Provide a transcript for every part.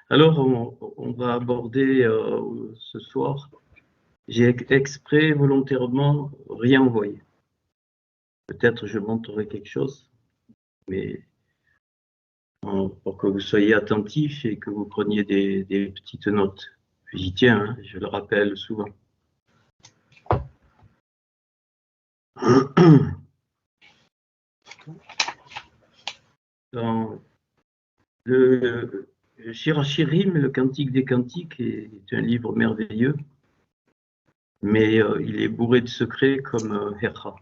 Alors, on va aborder ce soir, j'ai exprès volontairement rien envoyé. Peut-être je montrerai quelque chose, mais pour que vous soyez attentifs et que vous preniez des petites notes. J'y tiens, hein, je le rappelle souvent. Dans le Shirachirim, le Cantique des Cantiques, est un livre merveilleux, mais il est bourré de secrets comme Hera.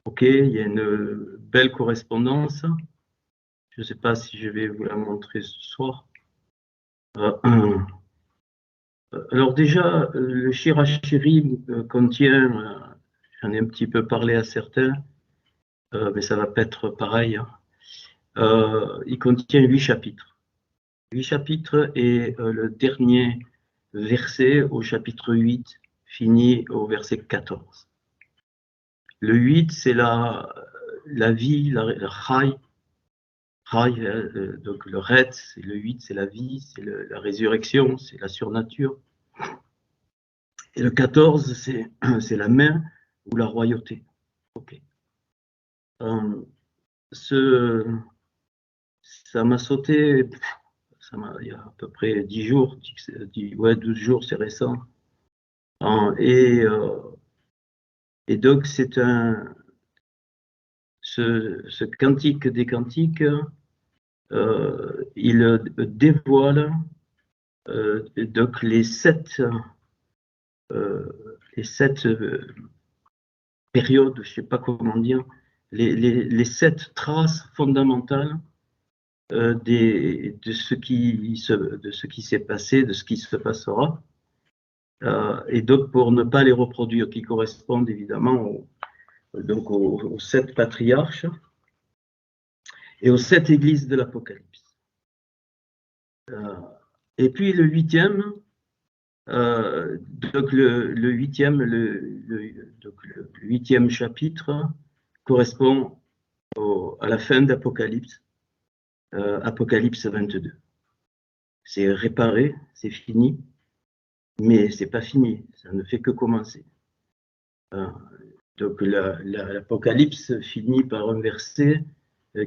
Ok, il y a une belle correspondance. Je ne sais pas si je vais vous la montrer ce soir. Alors déjà, le Shirachirim contient, j'en ai un petit peu parlé à certains, mais ça ne va pas être pareil. Il contient 8 chapitres. 8 chapitres et le dernier verset au chapitre 8 finit au verset 14. Le 8, c'est la vie, le chai. Donc le ret, c'est le 8, c'est la vie, c'est la résurrection, c'est la surnature. Et le 14, c'est la main ou la royauté. Ok. Ça m'a sauté, il y a à peu près 10 jours, 12 jours, c'est récent. Et donc, ce cantique des cantiques, il dévoile donc les sept périodes, je ne sais pas comment dire, les 7 traces fondamentales de ce qui s'est passé, de ce qui se passera, et donc pour ne pas les reproduire, qui correspondent évidemment aux 7 patriarches et aux 7 églises de l'Apocalypse. Et puis le 8e, donc le 8e chapitre correspond à la fin d'Apocalypse, Apocalypse 22. C'est réparé, c'est fini, mais c'est pas fini, ça ne fait que commencer. Donc l'Apocalypse finit par un verset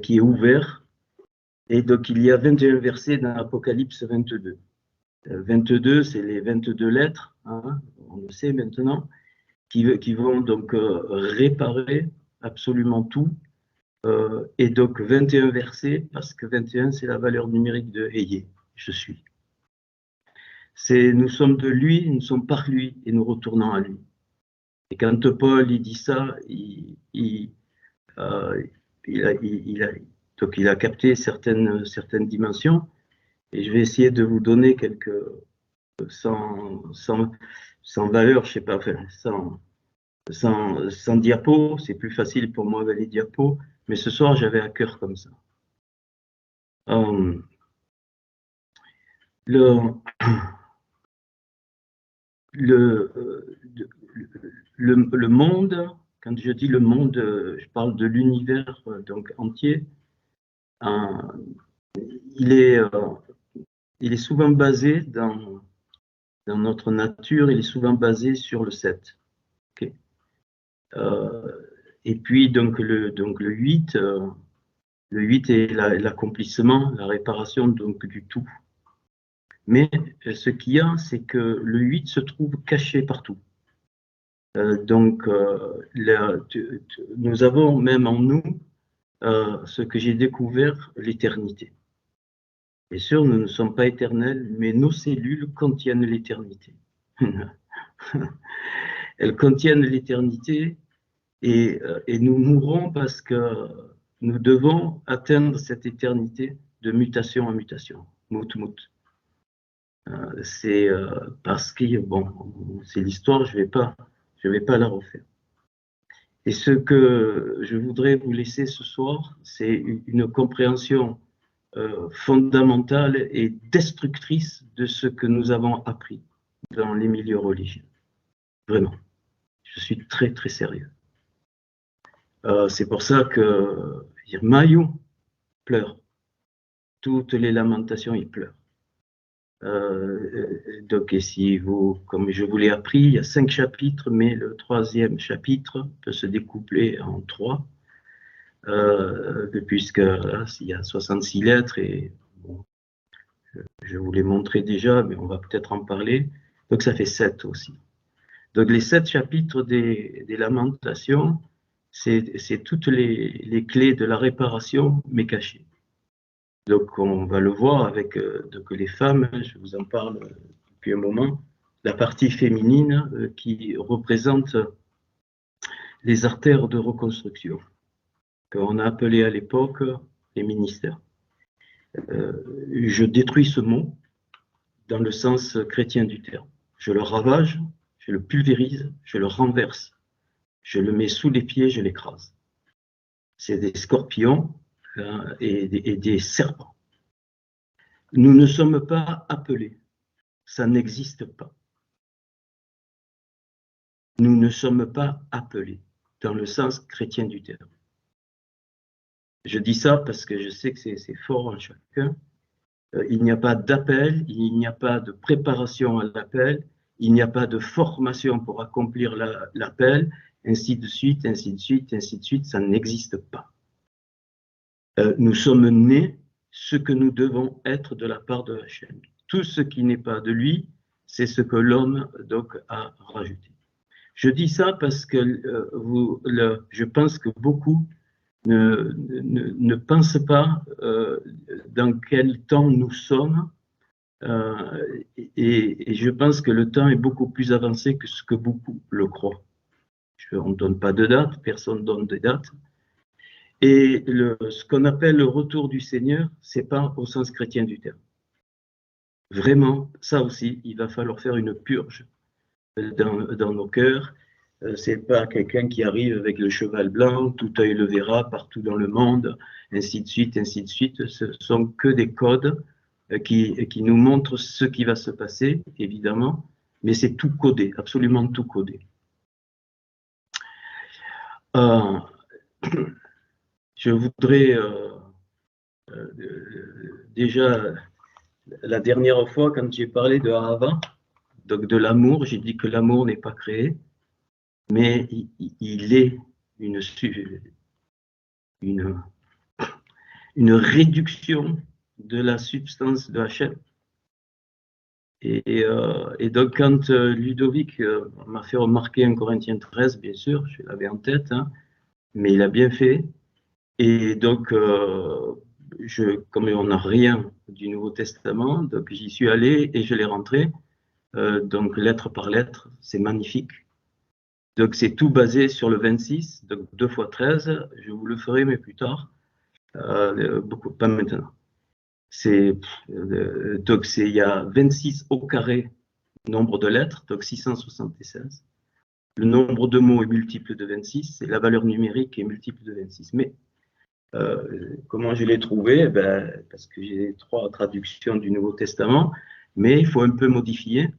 qui est ouvert, et donc il y a 21 versets dans l'Apocalypse 22. 22, c'est les 22 lettres, hein, on le sait maintenant, qui vont donc réparer absolument tout. Et donc 21 versets, parce que 21, c'est la valeur numérique de Ayé, je suis. Nous sommes de lui, nous sommes par lui, et nous retournons à lui. Et quand Paul il dit ça, il a capté certaines dimensions, et je vais essayer de vous donner quelques, sans valeur, je sais pas, enfin, sans diapo, c'est plus facile pour moi avec les diapos, mais ce soir j'avais à cœur comme ça. Le monde, quand je dis le monde, je parle de l'univers donc entier. Il est souvent basé dans notre nature, il est souvent basé sur le 7. Okay. Et puis donc le 8, le 8 est l'accomplissement, la réparation donc du tout. Mais ce qu'il y a, c'est que le 8 se trouve caché partout. Donc, nous avons même en nous ce que j'ai découvert, l'éternité. Bien sûr, nous ne sommes pas éternels, mais nos cellules contiennent l'éternité. Elles contiennent l'éternité et nous mourrons parce que nous devons atteindre cette éternité de mutation en mutation. Mout. C'est parce que, bon, c'est l'histoire, je vais pas la refaire. Et ce que je voudrais vous laisser ce soir, c'est une compréhension fondamentale et destructrice de ce que nous avons appris dans les milieux religieux. Vraiment. Je suis très, très sérieux. C'est pour ça que Mayu pleure. toutes les lamentations, il pleure. Donc, et si vous, comme je vous l'ai appris, il y a 5 chapitres, mais le 3e chapitre peut se découpler en 3, puisque il y a 66 lettres, et bon, je vous l'ai montré déjà, mais on va peut-être en parler. Donc, ça fait 7 aussi. Donc, les 7 chapitres des lamentations, c'est toutes les clés de la réparation, mais cachées. Donc, on va le voir avec donc les femmes, je vous en parle depuis un moment, la partie féminine qui représente les artères de reconstruction, qu'on a appelé à l'époque les ministères. Je détruis ce mot dans le sens chrétien du terme. Je le ravage, je le pulvérise, je le renverse, je le mets sous les pieds, je l'écrase. C'est des scorpions et des serpents. Nous ne sommes pas appelés, ça n'existe pas. Nous ne sommes pas appelés dans le sens chrétien du terme. Je dis ça parce que je sais que c'est fort en chacun. Il n'y a pas d'appel, il n'y a pas de préparation à l'appel, il n'y a pas de formation pour accomplir l'appel, ainsi de suite, ainsi de suite, ainsi de suite, ça n'existe pas. Nous sommes nés ce que nous devons être de la part de Hachem. Tout ce qui n'est pas de lui, c'est ce que l'homme donc a rajouté. Je dis ça parce que je pense que beaucoup ne pensent pas dans quel temps nous sommes, et je pense que le temps est beaucoup plus avancé que ce que beaucoup le croient. On ne donne pas de date, personne ne donne de date. Et ce qu'on appelle le retour du Seigneur, ce n'est pas au sens chrétien du terme. Vraiment, ça aussi, il va falloir faire une purge dans nos cœurs. C'est pas quelqu'un qui arrive avec le cheval blanc, tout œil le verra partout dans le monde, ainsi de suite, ainsi de suite. Ce sont que des codes qui nous montrent ce qui va se passer, évidemment, mais c'est tout codé, absolument tout codé. Je voudrais déjà, la dernière fois, quand j'ai parlé de Ahava, donc de l'amour, j'ai dit que l'amour n'est pas créé, mais il est une réduction de la substance de Hachem. Et donc, quand Ludovic m'a fait remarquer en Corinthiens 13, bien sûr, je l'avais en tête, hein, mais il a bien fait. Et donc, comme on n'a rien du Nouveau Testament, donc j'y suis allé et je l'ai rentré. Donc, lettre par lettre, c'est magnifique. Donc, c'est tout basé sur le 26, donc 2 fois 13. Je vous le ferai, mais plus tard. Pas maintenant. Donc, il y a 26 au carré, nombre de lettres, donc 676. Le nombre de mots est multiple de 26, et la valeur numérique est multiple de 26. Mais comment je l'ai trouvé? Parce que j'ai 3 traductions du Nouveau Testament, mais il faut un peu modifier,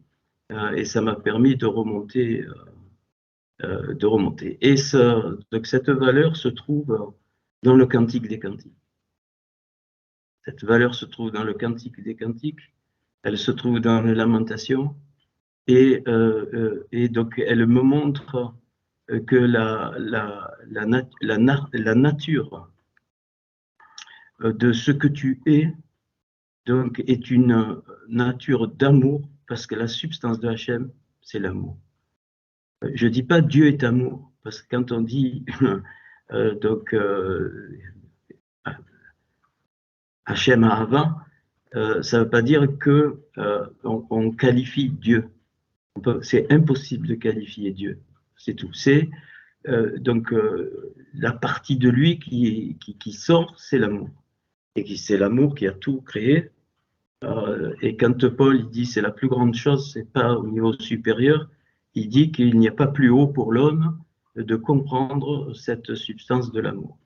et ça m'a permis de remonter. Et donc cette valeur se trouve dans le Cantique des Cantiques. Cette valeur se trouve dans le Cantique des Cantiques, elle se trouve dans les Lamentations, et donc elle me montre que la nature de ce que tu es donc, est une nature d'amour, parce que la substance de Hachem, c'est l'amour. Je ne dis pas Dieu est amour, parce que quand on dit Hachem Ahava, ça ne veut pas dire qu'on qualifie Dieu. C'est impossible de qualifier Dieu, c'est tout. C'est donc la partie de lui qui sort, c'est l'amour. Et c'est l'amour qui a tout créé. Et quand Paul il dit c'est la plus grande chose, c'est pas au niveau supérieur, il dit qu'il n'y a pas plus haut pour l'homme de comprendre cette substance de l'amour.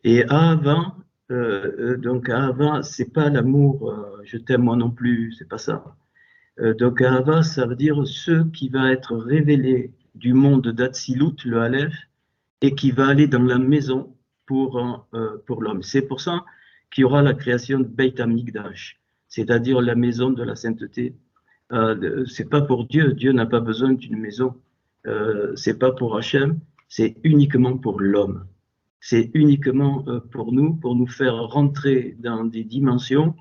Et Ahava, donc Ahava, c'est pas l'amour, je t'aime moi non plus, c'est pas ça. Donc Ahava, ça veut dire ce qui va être révélé du monde d'Atsilut, le Aleph, et qui va aller dans la maison pour l'homme. C'est pour ça qu'il y aura la création de Beit Hamikdash, c'est-à-dire la maison de la sainteté. C'est pas pour Dieu, Dieu n'a pas besoin d'une maison. C'est pas pour Hachem, c'est uniquement pour l'homme. C'est uniquement pour nous faire rentrer dans des dimensions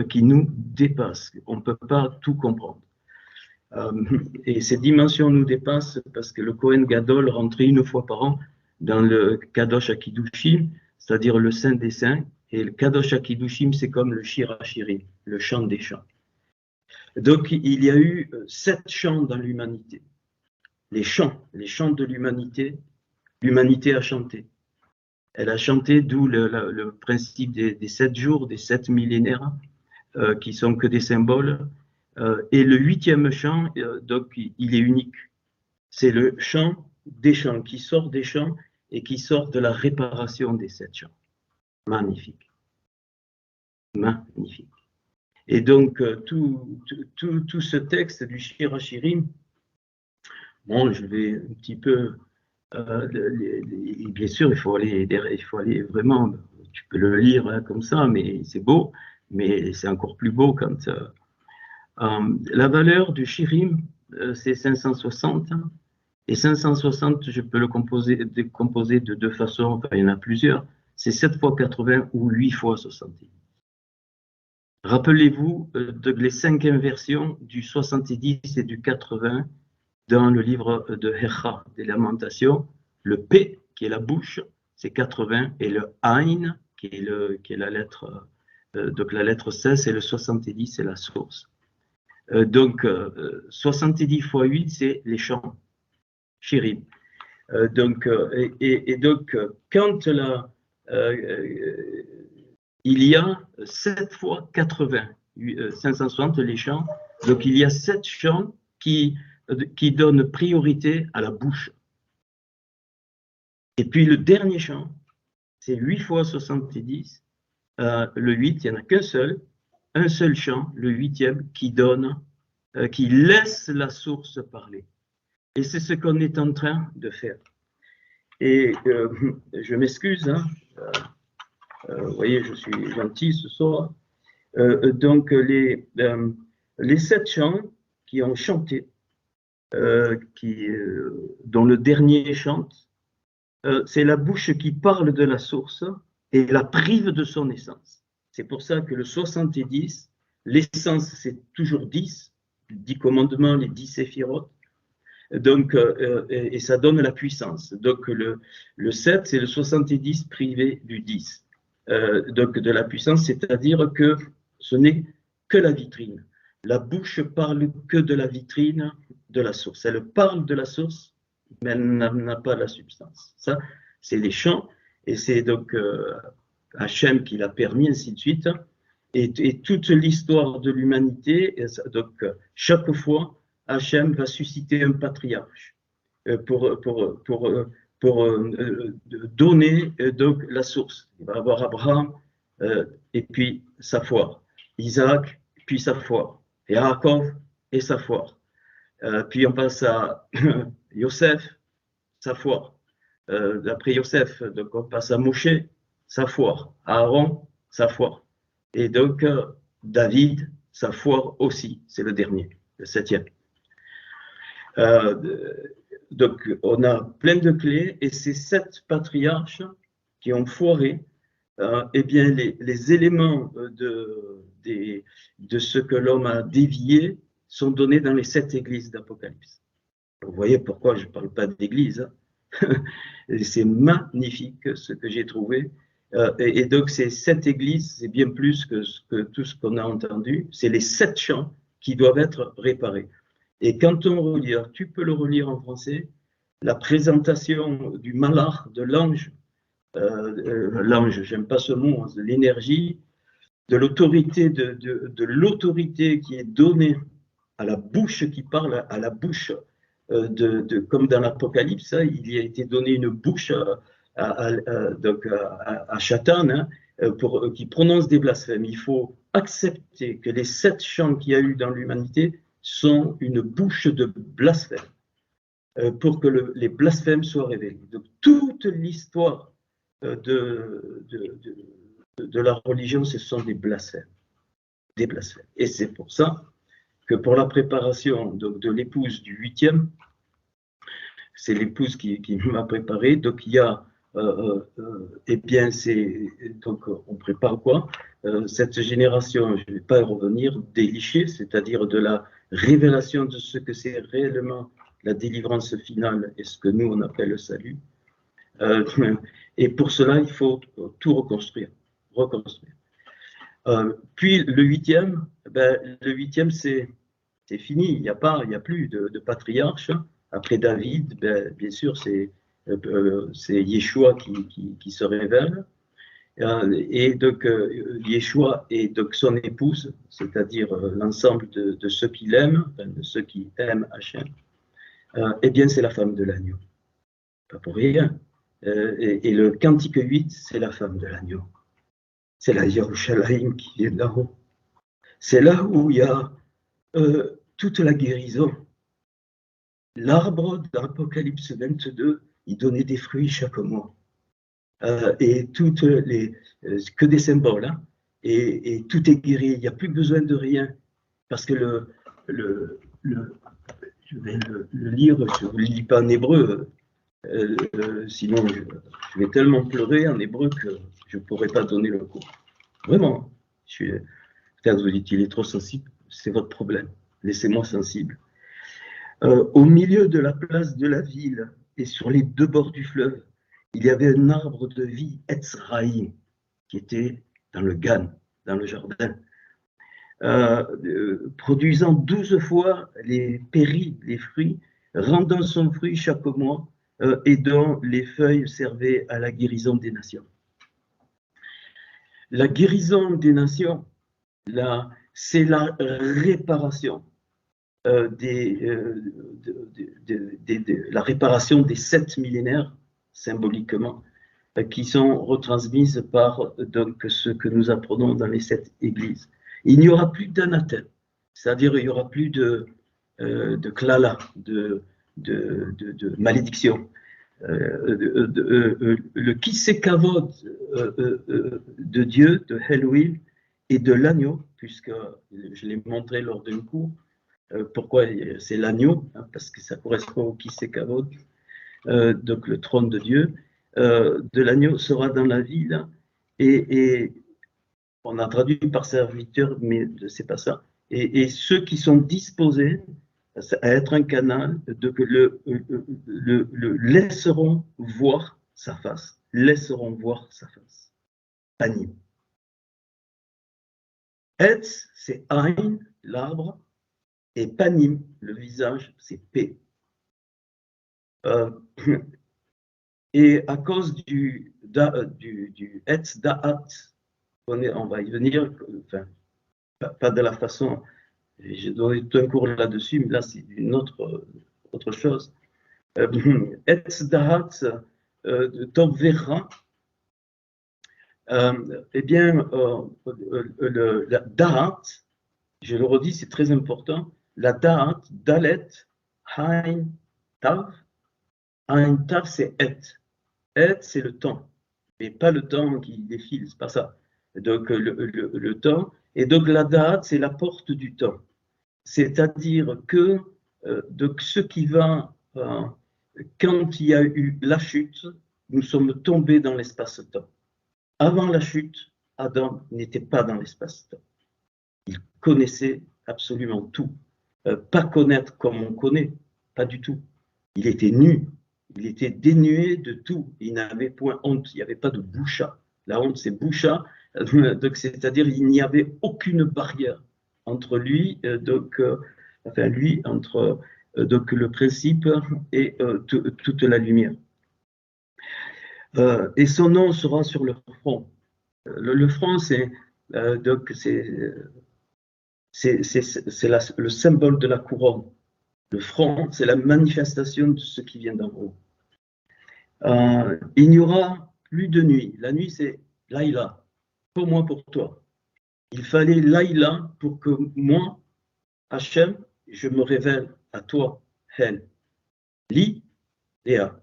qui nous dépassent. On ne peut pas tout comprendre. Et ces dimensions nous dépassent parce que le Kohen Gadol rentrait une fois par an dans le Kadosh HaKiddushim, c'est-à-dire le Saint des Saints. Et le Kadosh HaKiddushim, c'est comme le Shir HaShirim, le chant des chants. Donc, il y a eu 7 chants dans l'humanité. Les chants de l'humanité, l'humanité a chanté. Elle a chanté, d'où le principe des 7 jours, des 7 millénaires, qui sont que des symboles. Et le 8e chant, donc, il est unique. C'est le chant des chants, qui sort des chants et qui sort de la réparation des 7 chants. Magnifique. Magnifique. Et donc, tout ce texte du Shir HaShirim, bon, je vais un petit peu... bien sûr, il faut aller vraiment... Tu peux le lire hein, comme ça, mais c'est beau. Mais c'est encore plus beau quand... la valeur du Shirim, c'est 560. Et 560, je peux le décomposer de 2 façons. Enfin, il y en a plusieurs. C'est 7 fois 80 ou 8 fois 70. Rappelez-vous les 5 inversions du 70 et du 80 dans le livre de Hecha, des Lamentations. Le P, qui est la bouche, c'est 80, et le Ain, qui est la lettre, donc la lettre 16, c'est le 70, c'est la source. Donc, 70 fois 8, c'est les chants, Shirim. Donc, quand il y a 7 fois 80, 560 les chants, donc il y a 7 chants qui donnent priorité à la bouche. Et puis le dernier chant, c'est 8 fois 70, le 8, il n'y en a qu'un seul, un seul chant, le 8e, qui laisse la source parler. Et c'est ce qu'on est en train de faire. Et je m'excuse, hein, vous voyez, je suis gentil ce soir. Donc, les 7 chants qui ont chanté, dont le dernier chante, c'est la bouche qui parle de la source et la prive de son essence. C'est pour ça que le 70, l'essence, c'est toujours 10, 10 commandements, les 10 séphirotes. Donc, et ça donne la puissance. Donc, le 7, c'est le 70 privé du 10. Donc, de la puissance, c'est-à-dire que ce n'est que la vitrine. La bouche parle que de la vitrine de la source. Elle parle de la source, mais elle n'a pas la substance. Ça, c'est les chants, et c'est donc Hachem qui l'a permis, ainsi de suite. Et toute l'histoire de l'humanité, donc chaque fois, Hachem va susciter un patriarche pour donner donc la source. Il va avoir Abraham et puis sa foi, Isaac puis sa foi, et Yaakov et sa foi. Puis on passe à Yosef, sa foi. D'après Yosef, donc on passe à Moshe, sa foi. Aaron, sa foi. Et donc David, sa foi aussi, c'est le dernier, le 7e. Donc on a plein de clés, et ces 7 patriarches qui ont foiré, eh bien les éléments de ce que l'homme a dévié sont donnés dans les 7 églises d'Apocalypse. Vous voyez pourquoi je ne parle pas d'église. Hein. C'est magnifique ce que j'ai trouvé. Et donc ces 7 églises, c'est bien plus que tout ce qu'on a entendu. C'est les 7 chants qui doivent être réparés. Et quand on relit, tu peux le relire en français, la présentation du malach, de l'ange, l'ange, j'aime pas ce mot, de l'énergie, de l'autorité, de l'autorité qui est donnée à la bouche qui parle, à la bouche, comme dans l'Apocalypse, hein, il y a été donné une bouche à Satan, hein, qui prononce des blasphèmes. Il faut accepter que les 7 chants qu'il y a eu dans l'humanité sont une bouche de blasphème, pour que les blasphèmes soient révélés. Donc toute l'histoire de la religion, ce sont des blasphèmes. Des blasphèmes. Et c'est pour ça que pour la préparation donc, de l'épouse du 8e, c'est l'épouse qui m'a préparé, donc il y a, eh bien, donc on prépare quoi? Cette génération, je ne vais pas y revenir, délichée, c'est-à-dire de la révélation de ce que c'est réellement la délivrance finale et ce que nous on appelle le salut. Et pour cela, il faut tout reconstruire. Puis le 8e, ben, le 8e c'est fini, il n'y a plus de patriarche. Après David, ben, bien sûr, c'est Yeshua qui se révèle. Et donc, Yeshua et donc son épouse, c'est-à-dire l'ensemble de ceux qui l'aiment, enfin, de ceux qui aiment Hachem, eh bien, c'est la femme de l'agneau. Pas pour rien. Et le cantique 8, c'est la femme de l'agneau. C'est la Yerushalayim qui est là-haut. C'est là où il y a toute la guérison. L'arbre d'Apocalypse 22, il donnait des fruits chaque mois. Et toutes les que des symboles, hein, et tout est guéri, il n'y a plus besoin de rien, parce que je vais le lire, je ne vous le lis pas en hébreu, sinon je vais tellement pleurer en hébreu que je ne pourrais pas donner le cours. Vraiment, peut-être vous dites, il est trop sensible, c'est votre problème, laissez-moi sensible. Au milieu de la place de la ville et sur les deux bords du fleuve, il y avait un arbre de vie, Etzraïm, qui était dans le Gan, dans le jardin, produisant 12 fois les péris, les fruits, rendant son fruit chaque mois, et dont les feuilles servaient à la guérison des nations. La guérison des nations, c'est la réparation. La réparation des 7 millénaires, symboliquement, qui sont retransmises par donc, ce que nous apprenons dans les 7 églises. Il n'y aura plus d'anathème, c'est-à-dire il n'y aura plus de klala, de malédiction. Le kisekavod de Dieu, de Elohim et de l'agneau, puisque je l'ai montré lors d'un cours, pourquoi c'est l'agneau, hein, parce que ça correspond au kisekavod, donc le trône de Dieu, de l'agneau sera dans la ville, et on a traduit par serviteur, mais c'est pas ça, et ceux qui sont disposés à être un canal, le laisseront voir sa face, Panim. Etz, c'est Ain, l'arbre, et Panim, le visage, c'est P. Et à cause du Etz Da'at, on va y venir, enfin, pas de la façon, j'ai donné tout un cours là-dessus, mais là c'est une autre chose. Etz Da'at, Tov Vera, eh bien, la Da'at, je le redis, c'est très important, la Da'at, Dalet, Hain, Tav, Hain, Tav, c'est Et. Et, c'est le temps, mais pas le temps qui défile, c'est pas ça. Donc, le temps, et donc la Da'at, c'est la porte du temps. C'est-à-dire que donc, ce qui va, quand il y a eu la chute, nous sommes tombés dans l'espace-temps. Avant la chute, Adam n'était pas dans l'espace-temps. Il connaissait absolument tout. Pas connaître comme on connaît, pas du tout. Il était nu, il était dénué de tout. Il n'avait point honte, il n'y avait pas de boucha. La honte, c'est boucha, c'est-à-dire il n'y avait aucune barrière entre lui, entre donc le principe et toute la lumière. Et son nom sera sur le front. Le front, c'est le symbole de la couronne. Le front, c'est la manifestation de ce qui vient d'en haut. Il n'y aura plus de nuit. La nuit, c'est Laïla, pour moi, pour toi. Il fallait Laïla pour que moi, Hachem, je me révèle à toi, Hel. Li, Léa.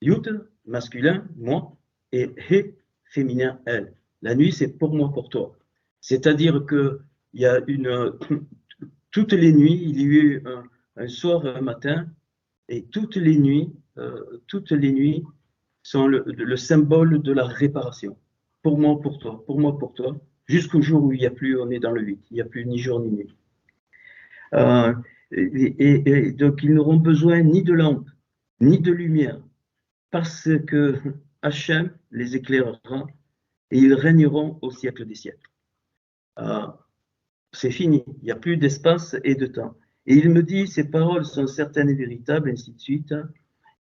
Yud, masculin, moi, et He, féminin, elle. La nuit, c'est pour moi, pour toi. C'est-à-dire que il y a toutes les nuits, il y a eu un soir, un matin, et toutes les nuits sont le symbole de la réparation. Pour moi, pour toi, jusqu'au jour où il n'y a plus, on est dans le 8, il n'y a plus ni jour ni nuit. Euh, et donc, ils n'auront besoin ni de lampe, ni de lumière, parce que Hachem les éclairera et ils régneront au siècle des siècles. C'est fini, il n'y a plus d'espace et de temps. Et il me dit, ces paroles sont certaines et véritables, ainsi de suite.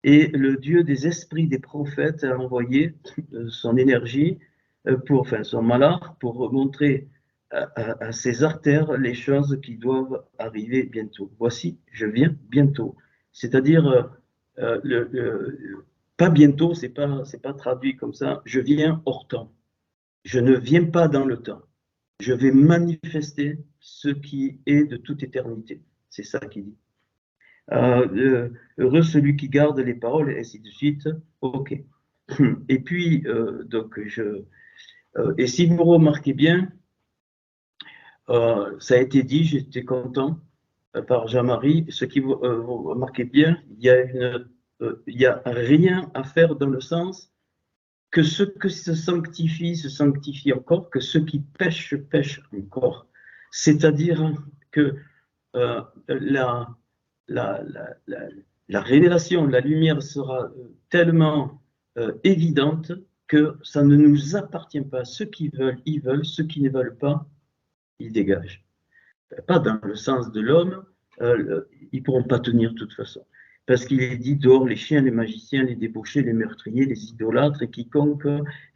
Et le Dieu des esprits des prophètes a envoyé son énergie, enfin son malheur, pour montrer à ses artères les choses qui doivent arriver bientôt. Voici, je viens bientôt. C'est-à-dire, pas bientôt, c'est pas traduit comme ça, je viens hors temps. Je ne viens pas dans le temps. Je vais manifester ce qui est de toute éternité. C'est ça qu'il dit. Heureux celui qui garde les paroles, et ainsi de suite. Ok. Et puis, donc, et si vous remarquez bien, ça a été dit, j'étais content par Jean-Marie. Ce qui vous remarquez bien, il y a rien à faire dans le sens que ce qui se sanctifie encore, que ceux qui pêchent, pêchent encore. C'est-à-dire que la révélation, la lumière sera tellement évidente que ça ne nous appartient pas. Ceux qui veulent, ils veulent. Ceux qui ne veulent pas, ils dégagent. Pas dans le sens de l'homme, ils ne pourront pas tenir de toute façon. Parce qu'il est dit dehors les chiens, les magiciens, les débauchés, les meurtriers, les idolâtres et quiconque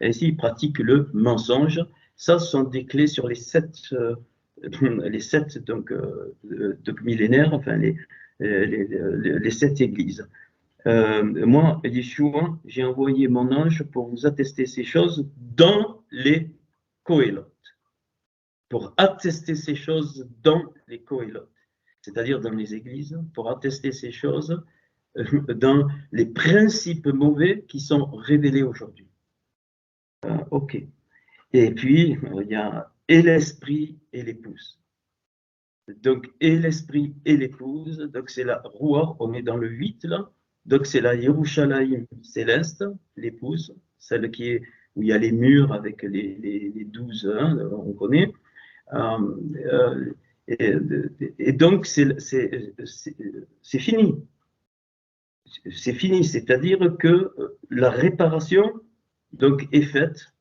ainsi pratique le mensonge. Ça, ce sont des clés sur les sept donc, millénaires, enfin les sept églises. Moi, Yeshua, j'ai envoyé mon ange pour vous attester ces choses dans les Kohélotes. Pour attester ces choses dans les Kohélotes, c'est-à-dire dans les églises, pour attester ces choses dans les principes mauvais qui sont révélés aujourd'hui. Ok. Et puis, il y a et l'esprit et l'épouse. Donc, et l'esprit et l'épouse, donc c'est la Ruach, on est dans le 8 là, donc c'est la Yerushalayim céleste, l'épouse, celle qui est, où il y a les murs avec les 12, on connaît. Et donc, c'est fini. C'est fini, c'est-à-dire que la réparation donc, est faite,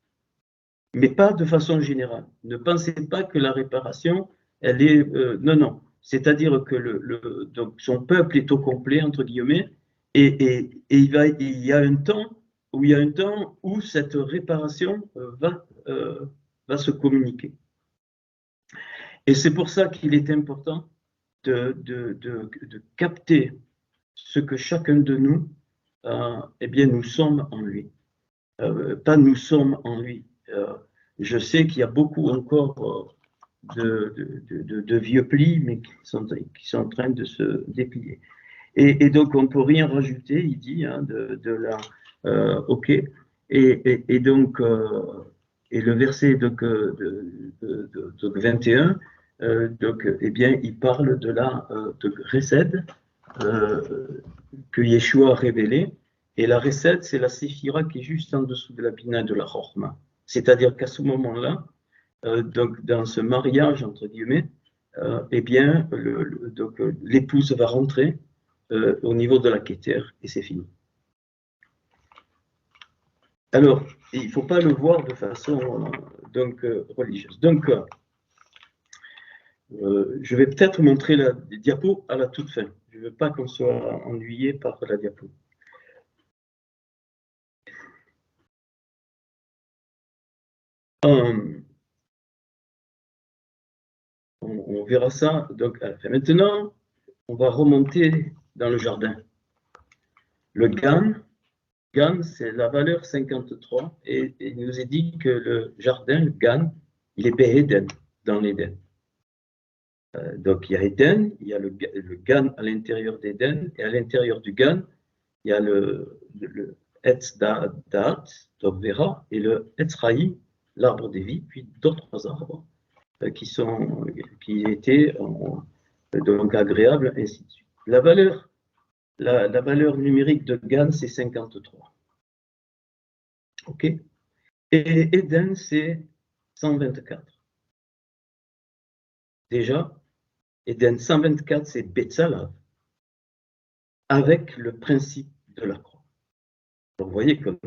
mais pas de façon générale. Ne pensez pas que la réparation, elle est... non, non. C'est-à-dire que donc son peuple est au complet, entre guillemets, et il y a un temps où cette réparation va se communiquer. Et c'est pour ça qu'il est important de capter ce que chacun de nous, eh bien, nous sommes en lui. Pas nous sommes en lui. Je sais qu'il y a beaucoup encore de vieux plis, mais qui sont en train de se déplier. Et donc, on ne peut rien rajouter, il dit, hein, de la... OK. Et donc, et le verset donc, 21, donc, eh bien, il parle de la de Resed que Yeshua a révélé. Et la Resed, c'est la Séphira qui est juste en dessous de la Bina de la Chorma. C'est-à-dire qu'à ce moment-là, donc dans ce mariage, entre guillemets, eh bien, donc, l'épouse va rentrer au niveau de la Keter et c'est fini. Alors, il ne faut pas le voir de façon donc, religieuse. Donc, je vais peut-être montrer la diapo à la toute fin. Je ne veux pas qu'on soit ennuyé par la diapo. On verra ça donc à la fin. Maintenant, on va remonter dans le jardin. Le Gan, c'est la valeur 53, et il nous est dit que le jardin, le Gan, il est Béhéden, dans l'Éden. Donc il y a Éden, il y a le Gan à l'intérieur d'Éden, et à l'intérieur du Gan, il y a le Etz Da'at, Tov Vera, et le Etzraï, l'arbre des vies, puis d'autres arbres qui étaient donc agréables, ainsi de suite. La valeur numérique de GAN, c'est 53. OK? Et Eden, c'est 124. Déjà, Eden 124, c'est Betzalel, avec le principe de la croix. Donc, vous voyez comme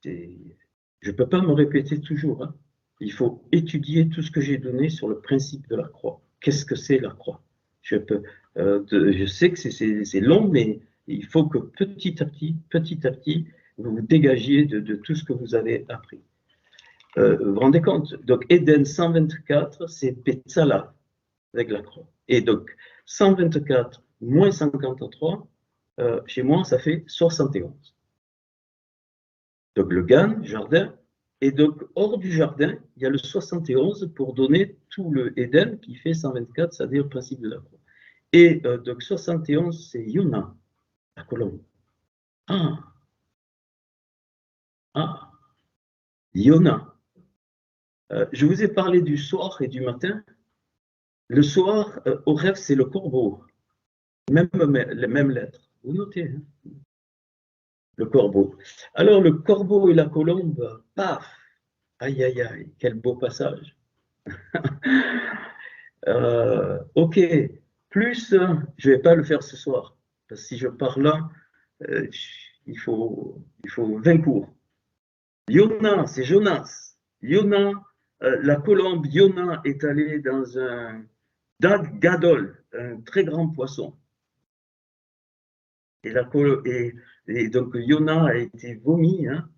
je ne peux pas me répéter toujours. Hein. Il faut étudier tout ce que j'ai donné sur le principe de la croix. Qu'est-ce que c'est la croix? Je sais que c'est long, mais il faut que petit à petit, vous vous dégagiez de tout ce que vous avez appris. Vous vous rendez compte? Donc, Eden 124, c'est Betzalel avec la croix. Et donc, 124 moins 53, chez moi, ça fait 71. Donc, le GAN, jardin, et donc, hors du jardin, il y a le 71 pour donner tout le Eden qui fait 124, c'est-à-dire le principe de la croix. Et donc, 71, c'est Yona, la colombe. Yona. Je vous ai parlé du soir et du matin. Le soir, au rêve, c'est le corbeau. Les mêmes lettres. Vous notez, hein? Le corbeau. Alors, le corbeau et la colombe, paf! Aïe, aïe, aïe, quel beau passage. Ok, plus, je ne vais pas le faire ce soir, parce que si je pars là, il faut 20 cours. Yona, c'est Jonas. Yona, la colombe, Yona est allée dans un gadol, un très grand poisson. Et donc Yona a été vomi. Hein.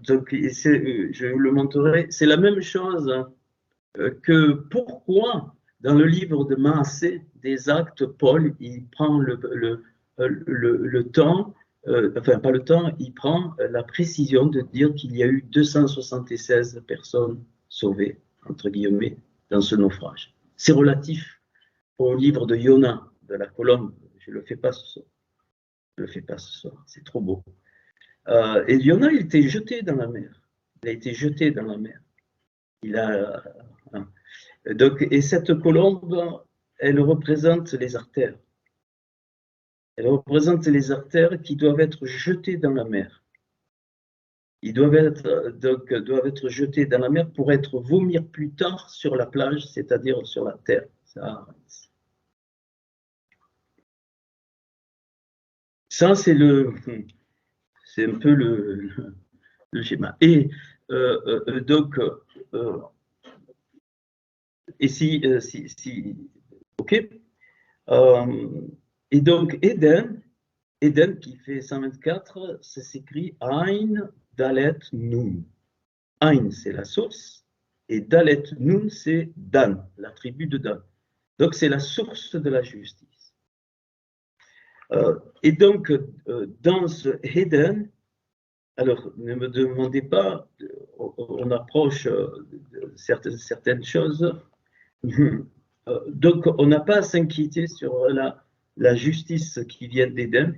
Donc, je vous le montrerai. C'est la même chose que pourquoi dans le livre de Maasé, des Actes, Paul, il prend le temps, enfin pas le temps, il prend la précision de dire qu'il y a eu 276 personnes sauvées, entre guillemets, dans ce naufrage. C'est relatif au livre de Yona, de la colombe. Je ne le fais pas ce soir. Je le fais pas ce soir, c'est trop beau. Et Yona, il était jeté dans la mer. Il a été jeté dans la mer. Donc, et cette colombe, elle représente les artères. Elle représente les artères qui doivent être jetées dans la mer. Ils doivent être jetés dans la mer pour être vomir plus tard sur la plage, c'est-à-dire sur la terre. Ça, c'est un peu le schéma. Et donc, et si ok. Et donc, Eden qui fait 124, ça s'écrit Ain Dalet Nun. Ain, c'est la source, et Dalet Nun, c'est Dan, la tribu de Dan. Donc, c'est la source de la justice. Et donc, dans ce Eden, alors, ne me demandez pas, on approche de certaines choses. Donc, on n'a pas à s'inquiéter sur la justice qui vient d'Éden.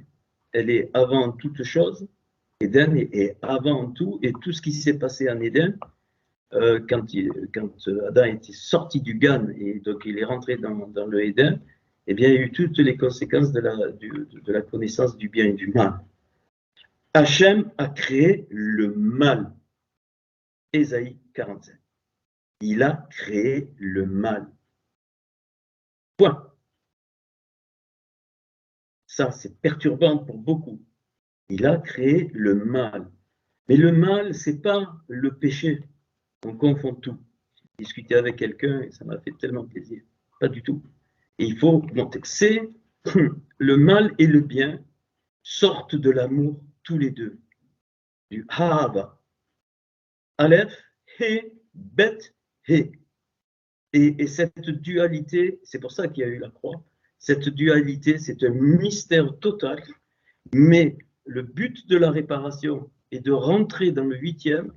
Elle est avant toute chose. Éden est avant tout, et tout ce qui s'est passé en Éden, quand Adam était sorti du Gan, et donc il est rentré dans le Éden, eh bien, il y a eu toutes les conséquences de la connaissance du bien et du mal. Hachem a créé le mal. Ésaïe 45. Il a créé le mal. Point. Ça, c'est perturbant pour beaucoup. Il a créé le mal. Mais le mal, ce n'est pas le péché. On confond tout. J'ai discuté avec quelqu'un et ça m'a fait tellement plaisir. Pas du tout. Et il faut montrer que c'est le mal et le bien sortent de l'amour tous les deux. Du Ha'ava. Aleph, He, Bet, He. Et cette dualité, c'est pour ça qu'il y a eu la croix, cette dualité, c'est un mystère total, mais le but de la réparation est de rentrer dans le 8e,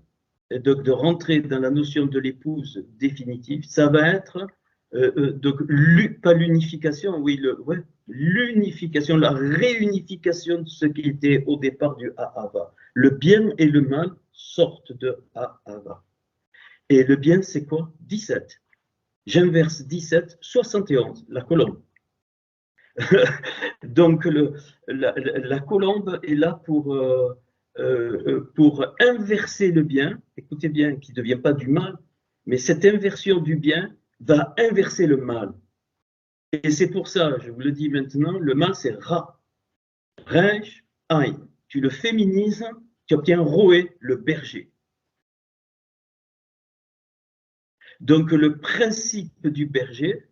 et donc de rentrer dans la notion de l'épouse définitive. Ça va être, donc, pas l'unification, oui, l'unification, la réunification de ce qui était au départ du Ha'ava. Le bien et le mal sortent de Ha'ava. Et le bien, c'est quoi? 17. J'inverse 17, 71, la colombe. Donc, la colombe est là pour inverser le bien, écoutez bien, qui ne devient pas du mal, mais cette inversion du bien va inverser le mal. Et c'est pour ça, je vous le dis maintenant, le mal c'est Ra, Resh, Aïn. Tu le féminises, tu obtiens Roé, le berger. Donc le principe du berger,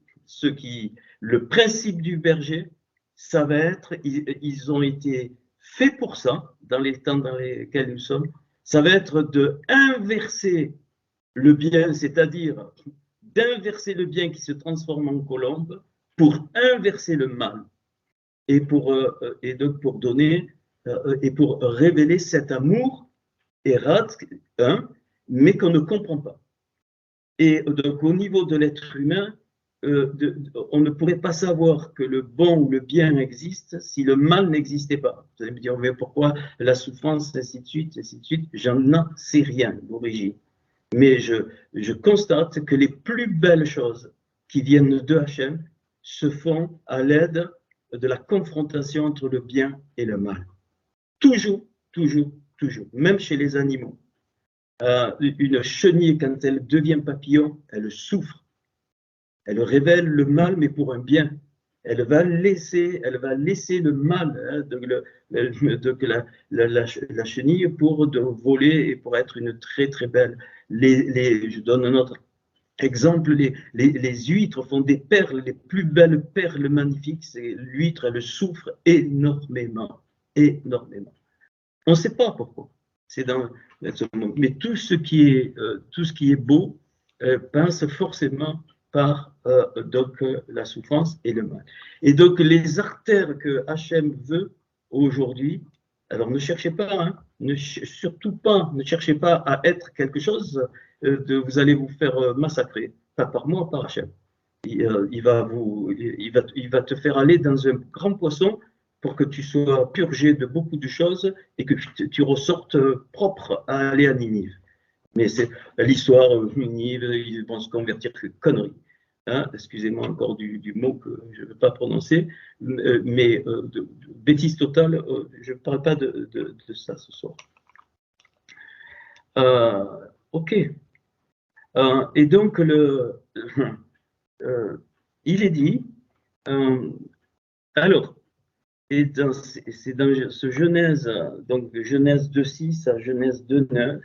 le principe du berger, ça va être, ils ont été faits pour ça, dans les temps dans lesquels nous sommes, ça va être de inverser le bien, c'est-à-dire d'inverser le bien qui se transforme en colombe pour inverser le mal et donc pour donner et pour révéler cet amour errate, mais qu'on ne comprend pas. Et donc au niveau de l'être humain, on ne pourrait pas savoir que le bon ou le bien existe si le mal n'existait pas. Vous allez me dire, mais pourquoi la souffrance, ainsi de suite, ainsi de suite. J'en sais rien d'origine. Mais je constate que les plus belles choses qui viennent de Hachem se font à l'aide de la confrontation entre le bien et le mal. Toujours, toujours, toujours, même chez les animaux. Une chenille, quand elle devient papillon, elle souffre. Elle révèle le mal, mais pour un bien. Elle va laisser le mal, hein, la chenille pour voler et pour être une très très belle. Je donne un autre exemple, les huîtres font des perles, les plus belles perles magnifiques. L'huître, elle souffre énormément, énormément. On ne sait pas pourquoi. C'est dans mais tout ce qui est beau passe forcément par donc la souffrance et le mal. Et donc les artères que Hachem veut aujourd'hui, alors ne cherchez pas, hein, surtout pas, ne cherchez pas à être quelque chose vous allez vous faire massacrer, pas par moi, par Hachem. Il va te faire aller dans un grand poisson pour que tu sois purgé de beaucoup de choses et que tu ressortes propre à aller à Ninive. Mais c'est l'histoire, Ninive, ils vont se convertir, c'est connerie. Hein, excusez-moi encore du mot que je ne veux pas prononcer, mais de bêtise totale, je ne parle pas de ça ce soir. Ok. Et donc, il est dit, alors, et c'est dans ce Genèse, donc de Genèse 2.6 à Genèse 2.9,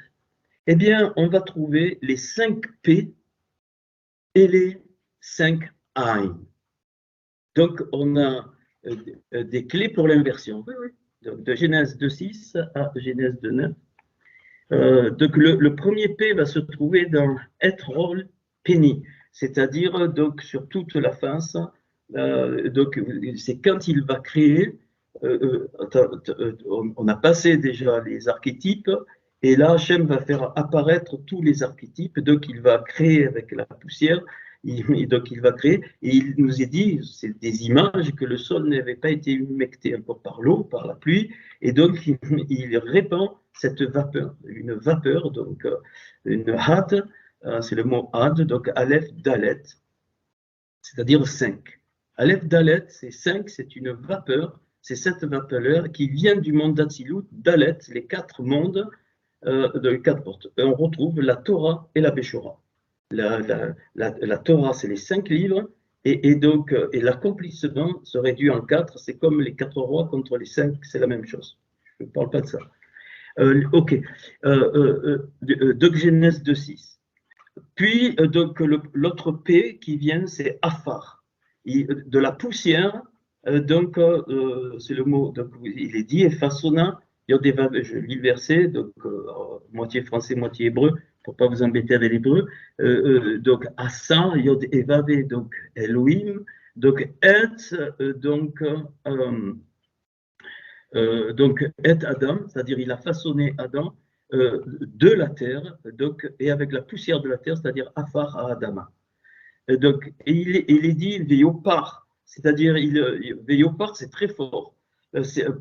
eh bien, on va trouver les 5 P et les 5 Aïn. Donc, on a des clés pour l'inversion. Oui, oui. Donc, de Genèse 2.6 à Genèse 2.9. Donc, le premier P va se trouver dans Etrol Penny, c'est-à-dire donc sur toute la face. Donc, c'est quand il va créer. On a passé déjà les archétypes, et là, Hachem va faire apparaître tous les archétypes. Donc, il va créer avec la poussière. Donc, il va créer, et il nous est dit, c'est des images que le sol n'avait pas été humecté encore par l'eau, par la pluie, et donc il répand cette vapeur, une vapeur, donc une had, c'est le mot had, donc Aleph Dalet, c'est-à-dire 5. Aleph Dalet, c'est 5, c'est une vapeur, c'est cette vapeur qui vient du monde d'Atsilut, Dalet, les 4 mondes, de 4 portes. Et on retrouve la Torah et la Béchora. La Torah, c'est les 5 livres, et donc et l'accomplissement se réduit en 4, c'est comme les 4 rois contre les 5, c'est la même chose. Je ne parle pas de ça. Ok. Donc Genèse 2.6. Puis donc l'autre P qui vient, c'est Afar. De la poussière, donc c'est le mot, donc il est dit, et façonna, je lis le verset, donc moitié français, moitié hébreu, pour ne pas vous embêter avec l'hébreu. Donc Asa, Yod et Vavé, donc Elohim, donc Et, donc Et Adam, c'est-à-dire il a façonné Adam de la terre, donc, et avec la poussière de la terre, c'est-à-dire Afar à Adama. Donc, et il est dit Véopar, c'est-à-dire Véopar, c'est très fort.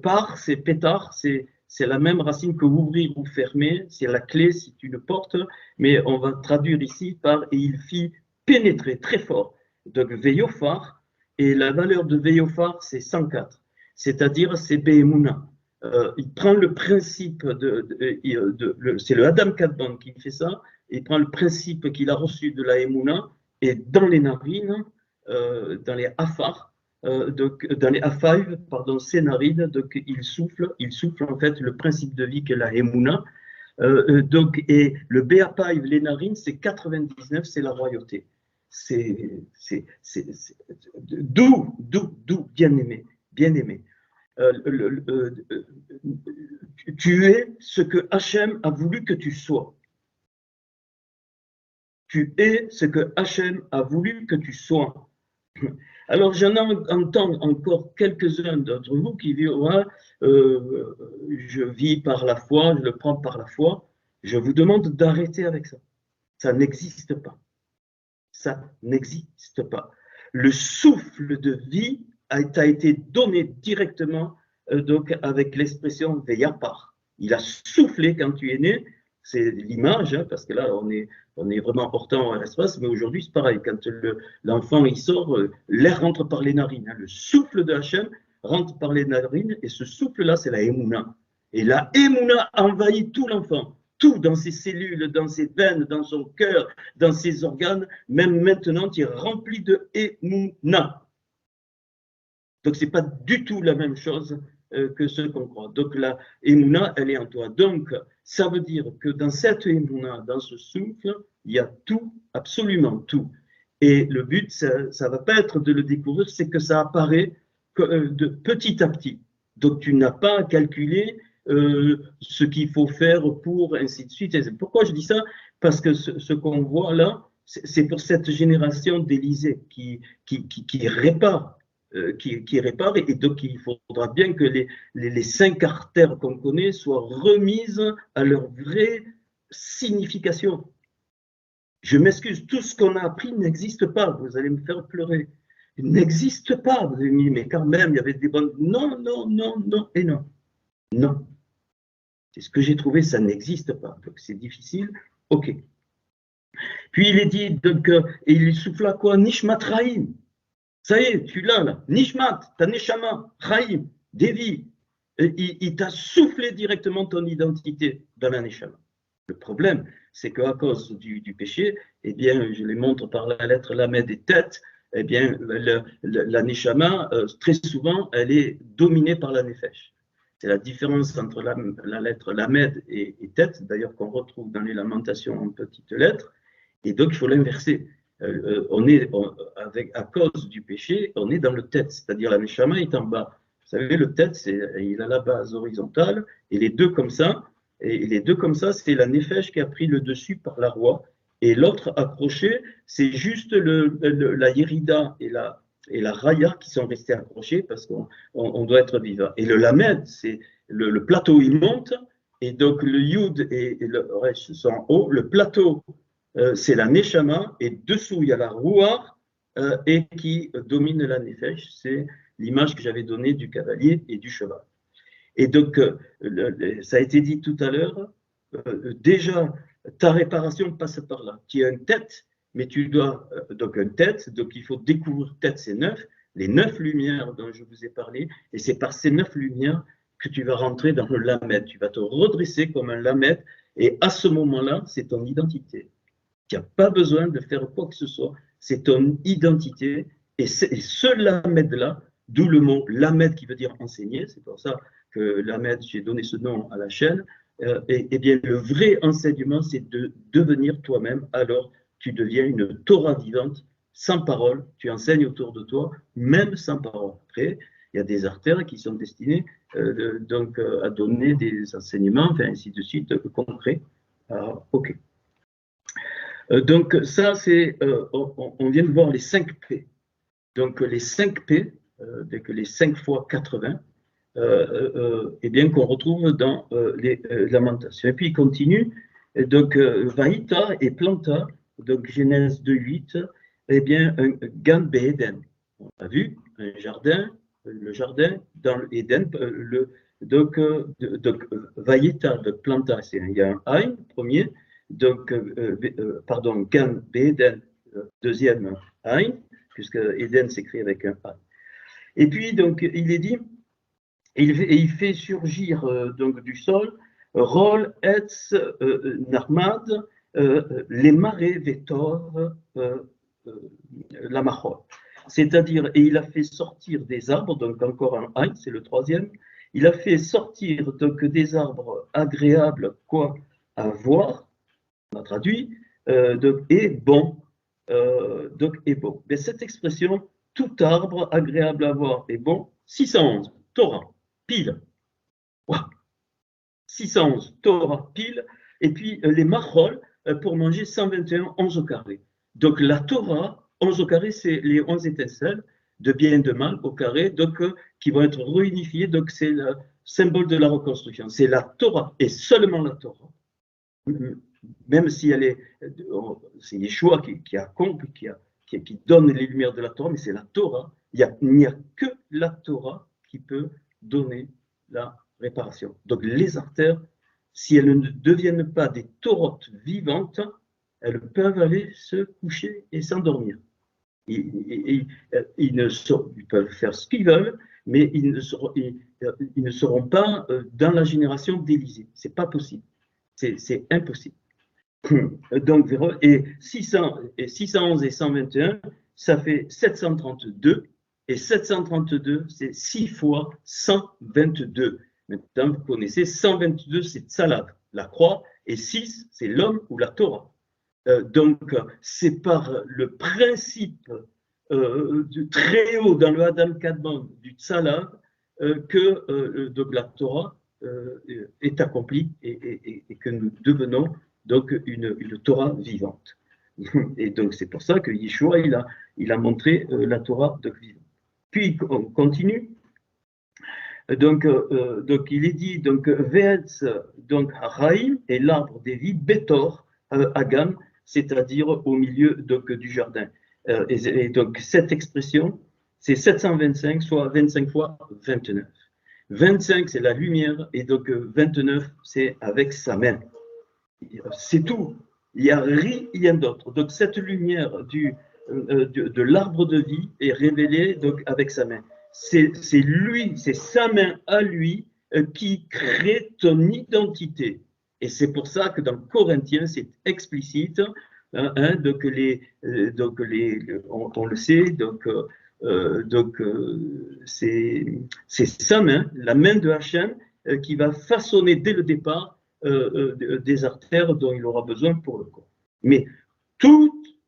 Par, c'est pétard, c'est c'est la même racine que ouvrir ou fermer, c'est la clé, c'est une porte, mais on va traduire ici par « et il fit pénétrer » très fort. Donc Veyophar, et la valeur de Veyophar, c'est 104, c'est-à-dire c'est Behemuna. Il prend le principe c'est le Adam Kadmon qui fait ça, il prend le principe qu'il a reçu de la Emouna, et dans les narines, dans les afar, dans les affaïves, pardon, ces narines, donc il souffle en fait le principe de vie qu'est la Emouna. Donc, et le Béapaïv, les narines, c'est 99, c'est la royauté. D'où, bien aimé, bien aimé. Tu es ce que Hachem a voulu que tu sois. Tu es ce que Hachem a voulu que tu sois. Alors, j'en entends encore quelques-uns d'entre vous qui disent ouais, je vis par la foi, je le prends par la foi. Je vous demande d'arrêter avec ça. Ça n'existe pas. Ça n'existe pas. Le souffle de vie t'a été donné directement donc avec l'expression Veyapar. Il a soufflé quand tu es né. C'est l'image, hein, parce que là, on est vraiment hors temps, hors espace, mais aujourd'hui, c'est pareil. Quand l'enfant il sort, l'air rentre par les narines. Hein, le souffle de Hachem rentre par les narines, et ce souffle-là, c'est la Emouna. Et la Emouna envahit tout l'enfant, tout dans ses cellules, dans ses veines, dans son cœur, dans ses organes. Même maintenant, tu es rempli de Emouna. Donc, ce n'est pas du tout la même chose que ce qu'on croit. Donc, la Emouna, elle est en toi. Donc, ça veut dire que dans cette Emouna, dans ce souffle, il y a tout, absolument tout. Et le but, ça ne va pas être de le découvrir, c'est que ça apparaît de petit à petit. Donc, tu n'as pas à calculer ce qu'il faut faire pour, ainsi de suite. Et pourquoi je dis ça? Parce que ce qu'on voit là, c'est pour cette génération d'Élysée qui répare. Qui répare, et donc il faudra bien que les 5 artères qu'on connaît soient remises à leur vraie signification. Je m'excuse, tout ce qu'on a appris n'existe pas, vous allez me faire pleurer. Il n'existe pas, vous avez dit, mais quand même, il y avait des bonnes... Non, non, non, non et non. Non. C'est ce que j'ai trouvé, ça n'existe pas. Donc c'est difficile, ok. Puis il est dit, donc, et il souffla quoi? Nishmatraim. Ça y est, tu l'as là. Nishmat, ta neshama, Chaim, Devi. Il t'a soufflé directement ton identité dans la neshama. Le problème, c'est qu'à cause du péché, eh bien, je les montre par la lettre Lamed et Tête, eh bien, la neshama, très souvent, elle est dominée par la nefesh. C'est la différence entre la lettre Lamed et Tête, d'ailleurs qu'on retrouve dans les lamentations en petites lettres, et donc il faut l'inverser. À cause du péché, on est dans le tête, c'est-à-dire la neshama est en bas. Vous savez, le tête, il a la base horizontale, et les deux comme ça, c'est la nefesh qui a pris le dessus par la roi, et l'autre accroché, c'est juste la yerida et la raya qui sont restés accrochés parce qu'on doit être vivant. Et le lamed, c'est le plateau, il monte, et donc le yud et le resh sont en haut, le plateau, c'est la neshama, et dessous il y a la rouar, et qui domine la nefesh. C'est l'image que j'avais donnée du cavalier et du cheval. Et donc, ça a été dit tout à l'heure, déjà, ta réparation passe par là. Tu as une tête, mais tu dois, donc une tête, donc il faut découvrir tête, c'est 9, les 9 lumières dont je vous ai parlé, et c'est par ces 9 lumières que tu vas rentrer dans le lamed. Tu vas te redresser comme un lamed, et à ce moment-là, c'est ton identité. Tu n'as pas besoin de faire quoi que ce soit, c'est ton identité, et ce lamed-là, d'où le mot lamed qui veut dire enseigner, c'est pour ça que lamed, j'ai donné ce nom à la chaîne, et bien le vrai enseignement, c'est de devenir toi-même, alors tu deviens une Torah vivante, sans parole, tu enseignes autour de toi, même sans parole. Après, il y a des artères qui sont destinées donc à donner des enseignements, enfin ainsi de suite, concrets. Alors, ok. Donc ça, c'est, on vient de voir les 5 P. Donc les 5 P, les 5 fois 80, eh bien qu'on retrouve dans les lamentations. Et puis il continue, et donc Vaïta et Planta, donc Genèse 2.8, eh bien un Gan Be'Eden. On a vu un jardin, le jardin dans l'Éden, Vayeta, donc planta, il y a un Aïn, premier, Gan, Béden, deuxième Aïn, puisque Eden s'écrit avec un A. Et puis, donc, il est dit, il fait surgir donc du sol, Rol, Etz, Narmad, les marées, Vetor, la Mahol. C'est-à-dire, et il a fait sortir des arbres, donc encore un Aïn, c'est le troisième, il a fait sortir donc des arbres agréables, quoi, à voir, on a traduit, et bon. Et bon. Mais cette expression, tout arbre agréable à voir et bon, 611, Torah, pile. Wow. 611, Torah, pile. Et puis les Machol, pour manger 121, 11 au carré. Donc la Torah, 11 au carré, c'est les 11 étincelles de bien et de mal au carré, donc qui vont être réunifiées. Donc c'est le symbole de la reconstruction. C'est la Torah et seulement la Torah. Même si elle est, c'est Yeshua qui accomplit, qui donne les lumières de la Torah, mais c'est la Torah. Il n'y a que la Torah qui peut donner la réparation. Donc les artères, si elles ne deviennent pas des taurotes vivantes, elles peuvent aller se coucher et s'endormir. Ils peuvent faire ce qu'ils veulent, mais ils ne seront pas dans la génération d'Élisée. Ce n'est pas possible. C'est impossible. Donc, et 611 et 121, ça fait 732. Et 732, c'est 6 fois 122. Maintenant, vous connaissez, 122, c'est Tzalat, la croix, et 6, c'est l'homme ou la Torah. Donc, c'est par le principe du très haut dans le Adam Kadmon du Tzalat que donc la Torah est accomplie et que nous devenons donc une Torah vivante. Et donc c'est pour ça que Yeshua il a montré la Torah de vivante. Puis on continue. Donc il est dit donc Ve'etz donc Haraim et l'arbre des vies Betor Hagan, c'est-à-dire au milieu donc du jardin. Et donc cette expression c'est 725 soit 25 fois 29. 25 c'est la lumière et donc 29 c'est avec sa main. C'est tout. Il n'y a rien d'autre. Donc cette lumière de l'arbre de vie est révélée donc, avec sa main. C'est lui, c'est sa main à lui qui crée ton identité. Et c'est pour ça que dans Corinthiens, c'est explicite. Donc on le sait, c'est sa main, la main de Hachem, qui va façonner dès le départ des artères dont il aura besoin pour le corps. Mais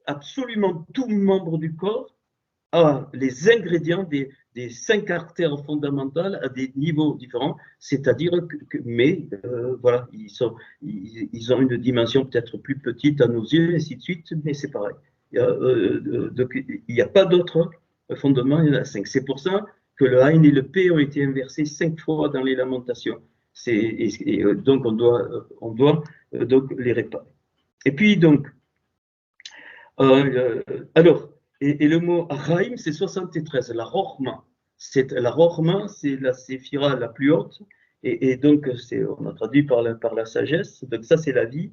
absolument tout membre du corps a les ingrédients des 5 artères fondamentales à des niveaux différents, c'est-à-dire voilà, ils ont une dimension peut-être plus petite à nos yeux, et ainsi de suite, mais c'est pareil. Il n'y a pas d'autres fondements, il y en a 5. C'est pour ça que le Aïn et le P ont été inversés 5 fois dans les lamentations. Donc on doit donc les réparer. Et puis donc, alors, et le mot Achaim, c'est 73. La Rochma, c'est la séphira la plus haute, et donc on a traduit par la sagesse. Donc ça, c'est la vie.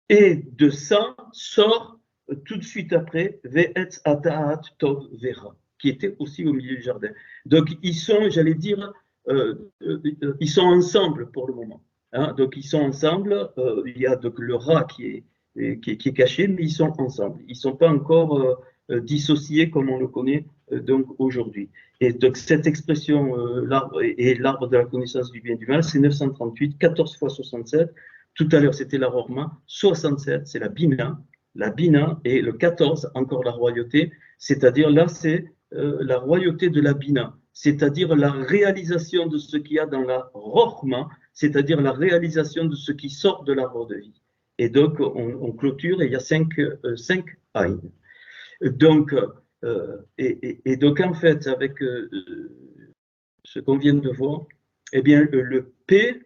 Et de ça sort tout de suite après Ve'etz Ataat Tov Vera, qui était aussi au milieu du jardin. Donc ils sont, j'allais dire, ils sont ensemble pour le moment. Hein, donc ils sont ensemble. Il y a donc le rat qui est caché, mais ils sont ensemble. Ils ne sont pas encore dissociés comme on le connaît donc aujourd'hui. Et donc cette expression, l'arbre et l'arbre de la connaissance du bien et du mal, c'est 938, 14 fois 67. Tout à l'heure, c'était la Rorma. 67, c'est la Bina, et le 14, encore la royauté. C'est-à-dire là, c'est la royauté de la Bina, c'est-à-dire la réalisation de ce qu'il y a dans la Rorma, c'est-à-dire la réalisation de ce qui sort de l'arbre de vie. Et donc, on clôture et il y a 5 Aïn. Donc, et donc, en fait, avec ce qu'on vient de voir, eh bien, le P,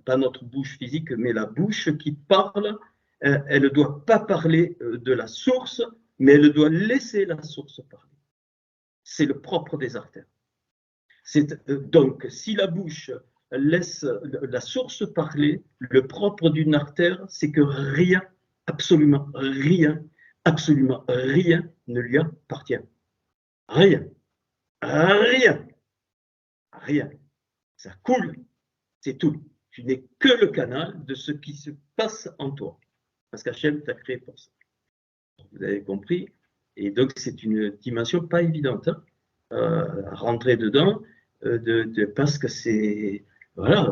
pas notre bouche physique, mais la bouche qui parle, elle ne doit pas parler de la source, mais elle doit laisser la source parler. C'est le propre des artères. Donc, si la bouche laisse la source parler, le propre d'une artère, c'est que rien, absolument rien ne lui appartient. Rien, rien, rien. Ça coule, c'est tout. Tu n'es que le canal de ce qui se passe en toi. Parce qu'Hachem t'a créé pour ça. Vous avez compris. Et donc, c'est une dimension pas évidente à rentrer dedans, parce que c'est. Voilà,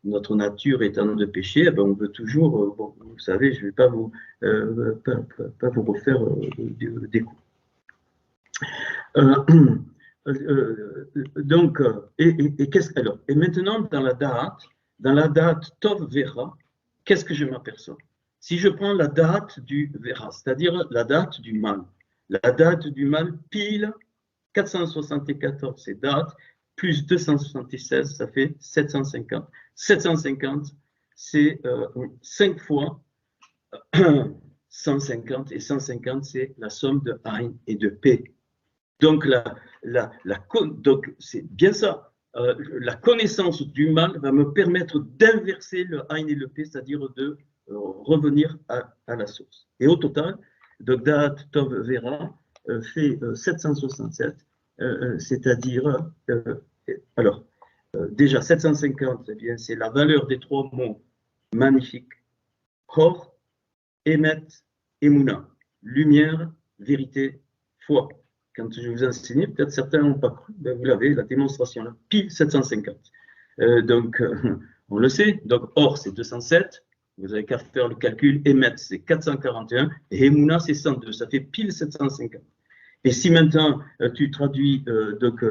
notre nature étant de péché, ben on veut toujours. Bon, vous savez, je ne vais pas vous, pas vous refaire des coups. Donc, et maintenant, dans la date Tov Vera, qu'est-ce que je m'aperçois? Si je prends la date du Vera, c'est-à-dire la date du mal, pile 474, c'est date, plus 276, ça fait 750. 750, c'est 5 fois 150, et 150, c'est la somme de Ain et de P. Donc, donc c'est bien ça. La connaissance du mal va me permettre d'inverser le Ain et le P, c'est-à-dire de revenir à la source. Et au total, donc Da'at Tov Vera fait 767, c'est-à-dire, alors, déjà 750, eh bien, c'est la valeur des 3 mots magnifiques. Chor, Emet, Emouna. Lumière, vérité, foi. Quand je vous enseignais, peut-être certains n'ont pas cru, ben vous l'avez, la démonstration là, pile 750. Donc, on le sait, donc Or c'est 207, vous n'avez qu'à faire le calcul, Emet c'est 441, et Emouna c'est 102, ça fait pile 750. Et si maintenant tu traduis donc,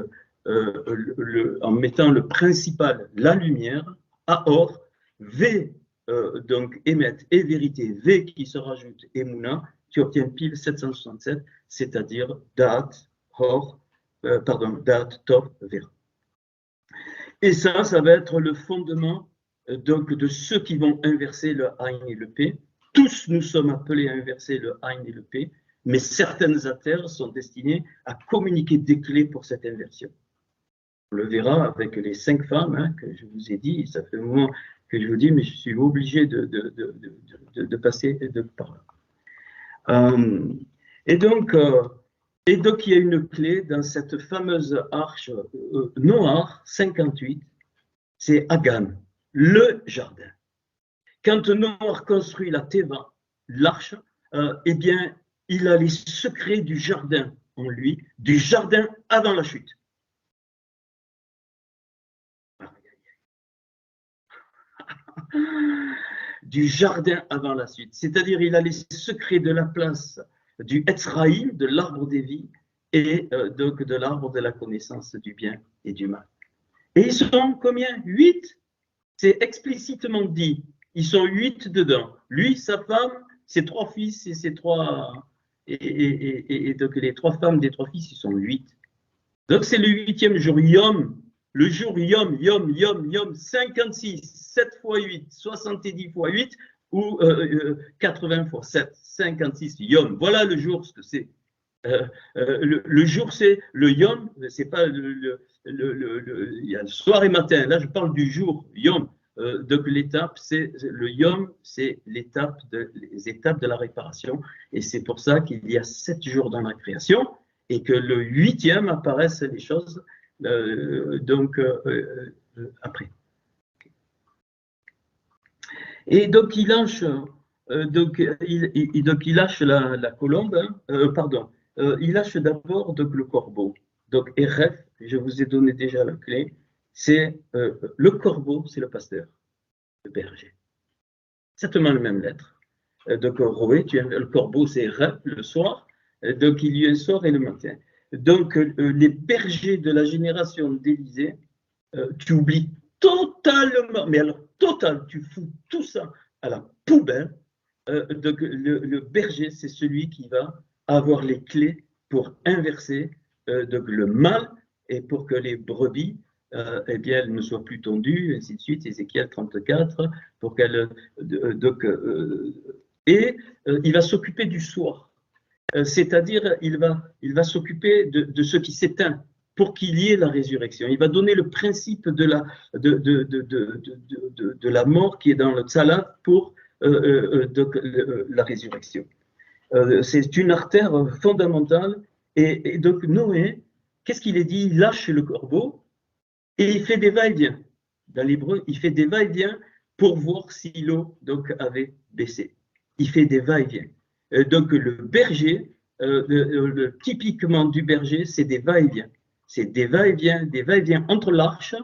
en mettant le principal, la lumière, à Or, V, donc Emet et vérité, V qui se rajoute Emouna, tu obtiens pile 767, c'est-à-dire Da'at Tov Vera. Et ça va être le fondement donc, de ceux qui vont inverser le Ain et le P. Tous nous sommes appelés à inverser le Ain et le P, mais certaines artères sont destinées à communiquer des clés pour cette inversion. On le verra avec les 5 femmes que je vous ai dit, ça fait un moment que je vous dis, mais je suis obligé de passer par là. Et donc, il y a une clé dans cette fameuse arche Noar 58, c'est Hagan, le jardin. Quand Noar construit la Teva, l'arche, eh bien, il a les secrets du jardin en lui, du jardin avant la chute. Du jardin avant la suite. C'est-à-dire, il a les secrets de la place du Etzraïm, de l'arbre des vies, et donc de l'arbre de la connaissance du bien et du mal. Et ils sont combien? 8. C'est explicitement dit. Ils sont 8 dedans. Lui, sa femme, ses 3 fils et ses 3. Et donc les 3 femmes des 3 fils, ils sont 8. Donc c'est le 8e jour, Yom. Le jour Yom, 56, 7 fois 8, 70 fois 8, ou 80 fois 7, 56 Yom. Voilà le jour, ce que c'est. Le jour, c'est le Yom, c'est pas il y a le soir et matin. Là, je parle du jour, Yom. Donc l'étape, c'est le Yom, c'est les étapes de la réparation. Et c'est pour ça qu'il y a 7 jours dans la création et que le 8e apparaissent les choses après. Et donc il lâche, il lâche la colombe, il lâche d'abord le corbeau. Donc RF, je vous ai donné déjà la clé, c'est le corbeau, c'est le pasteur, le berger. Exactement la même lettre. Donc Roé, le corbeau, c'est RF le soir, donc il y a un soir et le matin. Donc les bergers de la génération d'Élisée, tu oublies totalement, mais alors total, tu fous tout ça à la poubelle. Donc le berger, c'est celui qui va avoir les clés pour inverser donc le mal et pour que les brebis, eh bien, elles ne soient plus tendues, ainsi de suite, Ézéchiel 34, pour qu'elles. Il va s'occuper du soir. C'est-à-dire, il va s'occuper de ce qui s'éteint. pour qu'il y ait la résurrection. Il va donner le principe de la mort qui est dans le tzalat pour la résurrection. C'est une artère fondamentale. Et donc Noé, qu'est-ce qu'il est dit? Il lâche le corbeau et il fait des va-et-vient. Dans l'hébreu, il fait des va-et-vient pour voir si l'eau avait baissé. Il fait des va-et-vient. Donc le berger, typiquement du berger, c'est des va-et-vient. C'est des va-et-vient entre l'arche,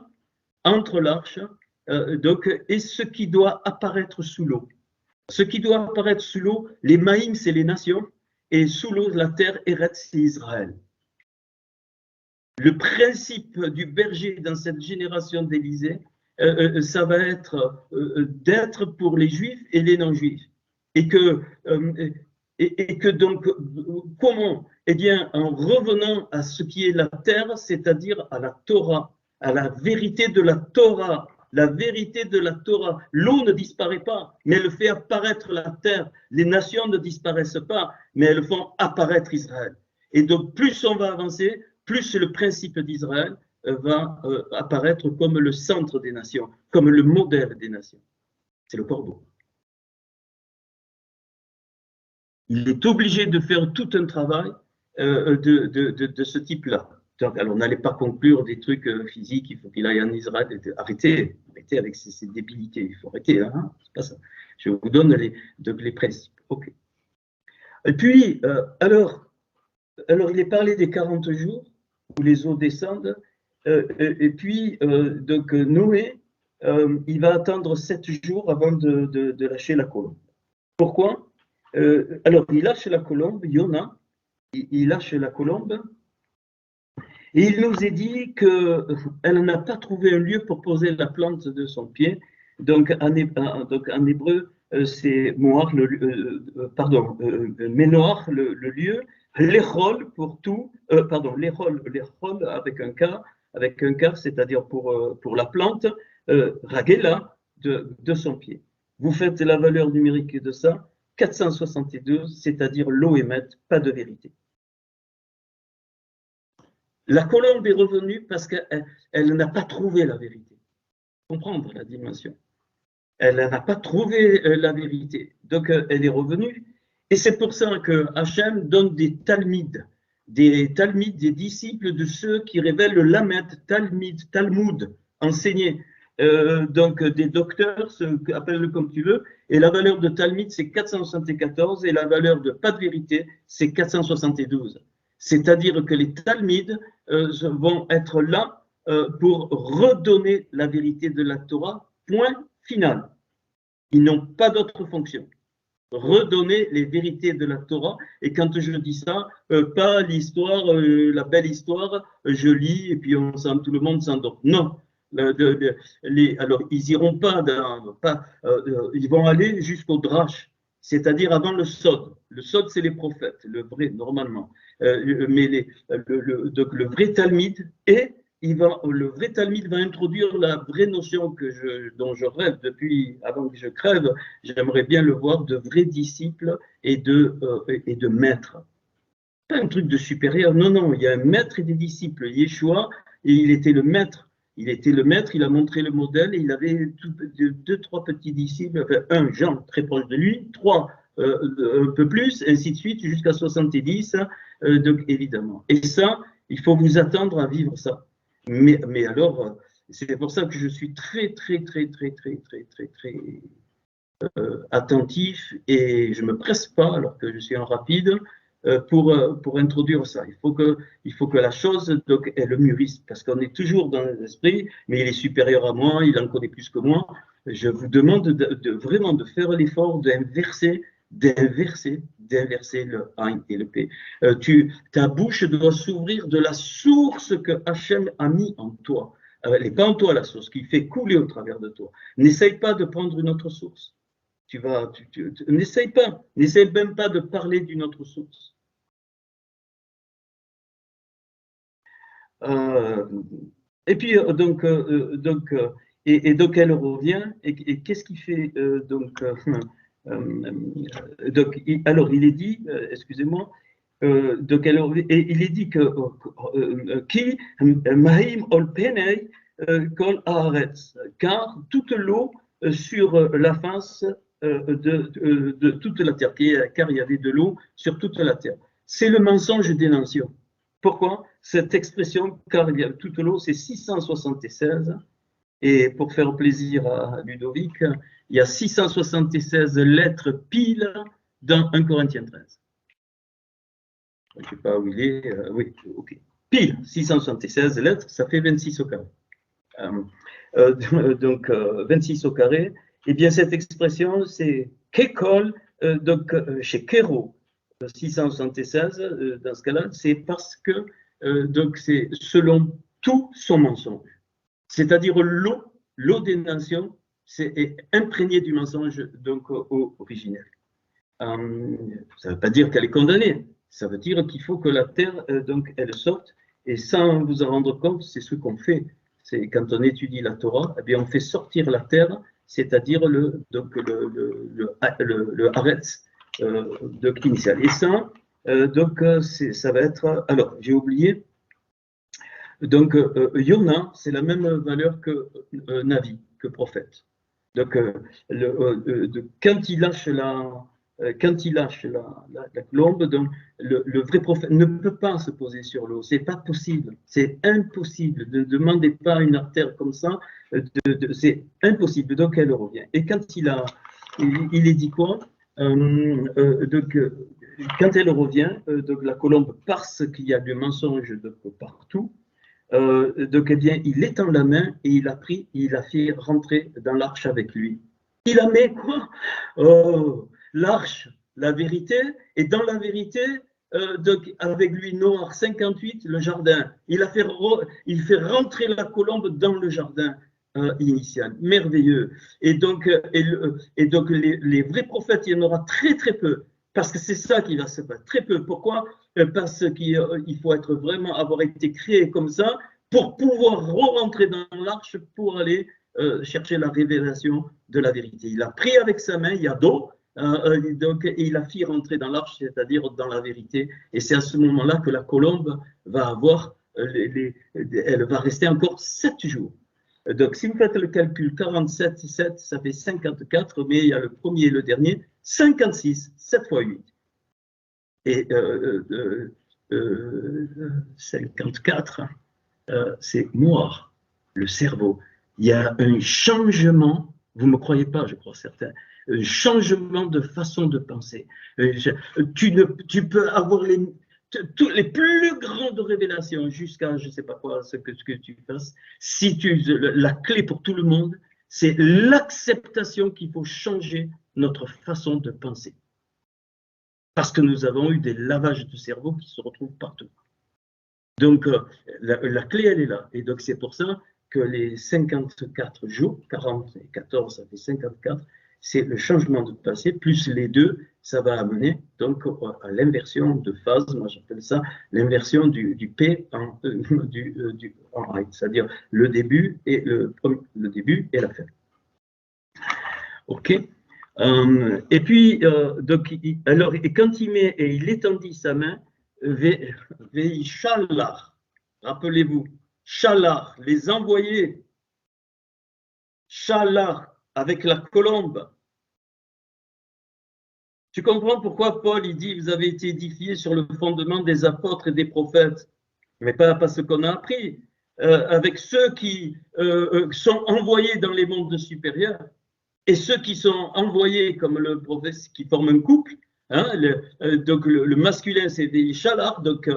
et ce qui doit apparaître sous l'eau. Ce qui doit apparaître sous l'eau, les maïm, c'est les nations, et sous l'eau, la terre, Eretz, c'est Israël. Le principe du berger dans cette génération d'Élysée, ça va être d'être pour les juifs et les non-juifs. Et que donc, comment? Eh bien, en revenant à ce qui est la terre, c'est-à-dire à la Torah, à la vérité de la Torah. La vérité de la Torah. L'eau ne disparaît pas, mais elle fait apparaître la terre. Les nations ne disparaissent pas, mais elles font apparaître Israël. Et donc, plus on va avancer, plus le principe d'Israël va apparaître comme le centre des nations, comme le modèle des nations. C'est le corbeau. Il est obligé de faire tout un travail de ce type-là. Alors, on n'allait pas conclure des trucs physiques, il faut qu'il aille en Israël. Arrêtez avec ces débilités, il faut arrêter, hein, c'est pas ça. Je vous donne les principes. Ok. Et puis, alors, il est parlé des 40 jours où les eaux descendent, et puis, donc, Noé, il va attendre 7 jours avant de lâcher la colombe. Pourquoi? Alors, il lâche la colombe, Yona, il lâche la colombe, et il nous est dit qu'elle n'a pas trouvé un lieu pour poser la plante de son pied. Donc, en hébreu, c'est Menoar, le lieu, l'Echol pour tout, l'Echol avec un K, c'est-à-dire pour la plante, Ragela de son pied. Vous faites la valeur numérique de ça, 472, c'est-à-dire l'Ohémet, pas de vérité. La colombe est revenue parce qu'elle n'a pas trouvé la vérité. Comprendre la dimension. Elle n'a pas trouvé la vérité. Donc, elle est revenue. Et c'est pour ça que Hachem donne des talmides, des disciples de ceux qui révèlent le Lamed, Talmud, enseigné. Donc, des docteurs, appelle-le comme tu veux. Et la valeur de Talmud, c'est 474. Et la valeur de pas de vérité, c'est 472. C'est-à-dire que les talmides vont être là pour redonner la vérité de la Torah, point final. Ils n'ont pas d'autre fonction. Redonner les vérités de la Torah. Et quand je dis ça, pas l'histoire, la belle histoire, je lis et puis tout le monde s'endort. Non. Alors, ils iront ils vont aller jusqu'au drache, c'est-à-dire avant le sod. Le sod, c'est les prophètes, le vrai, normalement. Mais le vrai Talmud, le vrai Talmud va introduire la vraie notion dont je rêve depuis avant que je crève. J'aimerais bien le voir de vrais disciples et de maîtres. Pas un truc de supérieur, non, il y a un maître et des disciples. Yeshua, et il était le maître. Il a montré le modèle et il avait 2-3 petits disciples, enfin, un, Jean, très proche de lui, 3, un peu plus, ainsi de suite, jusqu'à 70, donc évidemment. Et ça, il faut vous attendre à vivre ça. Mais alors, c'est pour ça que je suis très attentif et je ne me presse pas, alors que je suis en rapide, pour introduire ça. Il faut que la chose elle mûrisse, parce qu'on est toujours dans l'esprit, mais il est supérieur à moi, il en connaît plus que moi. Je vous demande vraiment de faire l'effort d'inverser le Ain et le P. Ta bouche doit s'ouvrir de la source que Hachem a mis en toi. Elle n'est pas en toi la source, qui fait couler au travers de toi. N'essaye pas de prendre une autre source. N'essaye même pas de parler d'une autre source. Et puis donc elle revient et qu'est-ce qu'il fait alors il est dit, excusez-moi, et il est dit que qui mahim ol penei kol haaretz, car toute l'eau sur la face de toute la terre, car il y avait de l'eau sur toute la terre. C'est le mensonge des nations. Pourquoi cette expression, car il y a toute l'eau, c'est 676, et pour faire plaisir à Ludovic, il y a 676 lettres pile dans 1 Corinthiens 13. Je ne sais pas où il est, oui, ok. Pile, 676 lettres, ça fait 26 au carré. Donc, 26 au carré. Eh bien, cette expression, c'est Kekol, donc chez Kero, 676, dans ce cas-là, c'est parce que, donc, c'est selon tout son mensonge. C'est-à-dire l'eau des nations est imprégnée du mensonge, donc, originel. Ça ne veut pas dire qu'elle est condamnée. Ça veut dire qu'il faut que la terre, donc, elle sorte, et sans vous en rendre compte, c'est ce qu'on fait. C'est quand on étudie la Torah, eh bien, on fait sortir la terre, c'est-à-dire le Haaretz initial. Et ça, donc, ça va être. Alors, j'ai oublié. Donc, Yona, c'est la même valeur que Navi, que prophète. Donc, quand il lâche la colombe, donc le vrai prophète ne peut pas se poser sur l'eau. C'est pas possible. C'est impossible. Ne demandez pas une artère comme ça. C'est impossible. Donc, elle revient. Et quand il est dit quoi donc, quand elle revient, donc la colombe, parce qu'il y a du mensonge de partout, donc, eh bien, il étend la main et il a fait rentrer dans l'arche avec lui. Il a mis quoi? Oh, l'arche, la vérité, et dans la vérité, donc, avec lui, Noir 58, le jardin. Il fait rentrer la colombe dans le jardin initial. Merveilleux. Et donc, les vrais prophètes, il y en aura très, très peu. Parce que c'est ça qui va se passer, très peu. Pourquoi? Parce qu'il faut avoir été créé comme ça pour pouvoir rentrer dans l'arche pour aller chercher la révélation de la vérité. Il a pris avec sa main, il y a d'eau, donc, et il a fait rentrer dans l'arche, c'est-à-dire dans la vérité. Et c'est à ce moment-là que la colombe va avoir, elle va rester encore 7 jours. Donc, si vous faites le calcul, 47, 7, ça fait 54, mais il y a le premier et le dernier, 56, 7 fois 8. Et 54, c'est noir, le cerveau. Il y a un changement, vous ne me croyez pas, je crois certains, un changement de façon de penser. Tu peux avoir toutes les plus grandes révélations jusqu'à je ne sais pas quoi, ce que tu fasses. La clé pour tout le monde, c'est l'acceptation qu'il faut changer notre façon de penser. Parce que nous avons eu des lavages de cerveau qui se retrouvent partout. Donc, la clé, elle est là. Et donc, c'est pour ça que les 54 jours, 40 et 14, ça fait 54, c'est le changement de passé, plus les deux, ça va amener donc à l'inversion de phase, moi j'appelle ça l'inversion du P en I, c'est-à-dire le début et la fin. Ok. Et puis, donc, et quand il met et il étendit sa main, Veishalach, rappelez-vous, Shalach, les envoyés, Shalach, avec la colombe. Tu comprends pourquoi Paul il dit vous avez été édifiés sur le fondement des apôtres et des prophètes, mais pas ce qu'on a appris, avec ceux qui sont envoyés dans les mondes supérieurs et ceux qui sont envoyés comme le prophète qui forment un couple. Hein, donc le masculin c'est des Shalach, donc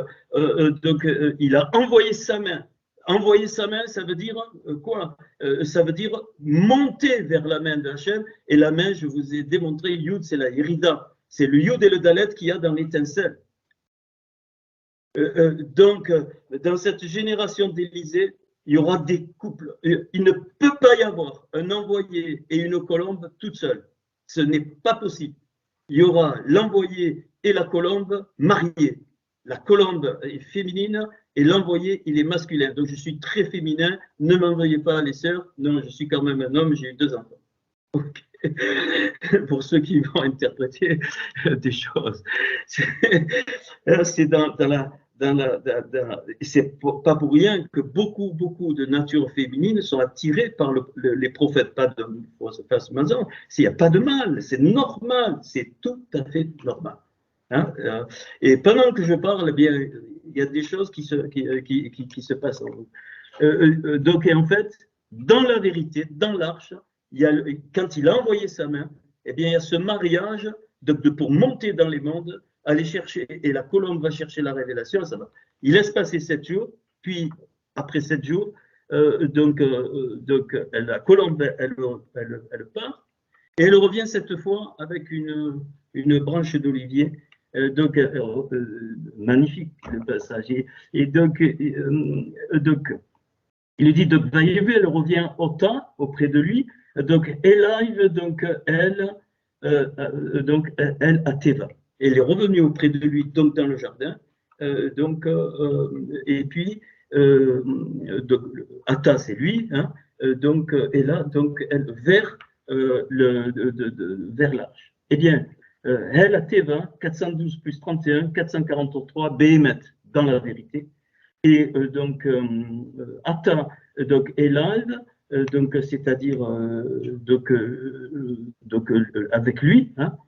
il a envoyé sa main. Envoyer sa main, ça veut dire quoi? Ça veut dire monter vers la main d'Hachem. Et la main, je vous ai démontré, Yud, c'est la Yerida. C'est le Yud et le Dalet qu'il y a dans l'étincelle. Donc, dans cette génération d'Élysée, il y aura des couples. Il ne peut pas y avoir un envoyé et une colombe toute seule. Ce n'est pas possible. Il y aura l'envoyé et la colombe mariés. La colombe est féminine et l'envoyé, il est masculin. Donc, je suis très féminin. Ne m'envoyez pas les sœurs. Non, je suis quand même un homme, j'ai eu 2 enfants. Okay. pour ceux qui vont interpréter des choses. C'est c'est pas pour rien que beaucoup de natures féminines sont attirées par les prophètes. Pas de fausse maison, s'il n'y a pas de mal, c'est normal, c'est tout à fait normal. Hein, et pendant que je parle, eh bien, il y a des choses qui se passent. Donc, et en fait, dans la vérité, dans l'arche, quand il a envoyé sa main, eh bien, il y a ce mariage pour monter dans les mondes, aller chercher, et la colombe va chercher la révélation, ça va. Il laisse passer 7 jours, puis après 7 jours, la colombe, elle part, et elle revient cette fois avec une branche d'olivier. Magnifique le passage. Et donc, il lui dit, donc, voyez-vous, elle revient au temps auprès de lui. Donc, Elive, donc, elle à Théva. Elle est revenue auprès de lui, donc, dans le jardin. Et puis, Atta, c'est lui, hein, et là, donc, elle, vers l'arche. Eh bien, elle à Théva, 412 plus 31, 443, Béhémet, dans la vérité. Et Atta, donc Elive, c'est-à-dire avec lui, hein,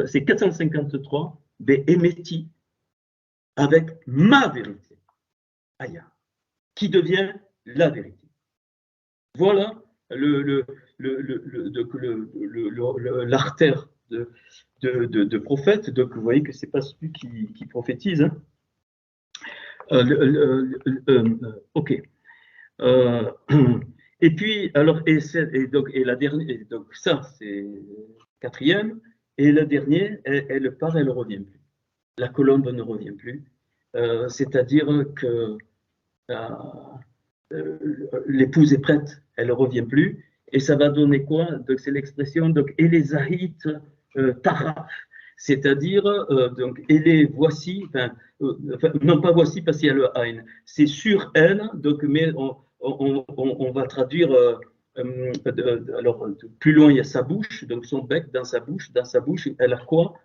c'est 453, Béhéméti, avec ma vérité, Aya, qui devient la vérité. Voilà l'artère de prophète. Donc vous voyez que c'est pas celui qui prophétise. Hein. Ok. Et puis alors et la dernière, donc ça c'est quatrième, et la dernière, elle part, elle ne revient plus. La colombe ne revient plus. C'est-à-dire que l'épouse est prête, elle ne revient plus. Et ça va donner quoi? Donc c'est l'expression donc Elezahit Taraf, c'est-à-dire donc Elé voici, non pas voici parce qu'il y a le Ain, c'est sur elle, donc mais on va traduire alors plus loin il y a sa bouche, donc son bec dans sa bouche, elle a quoi?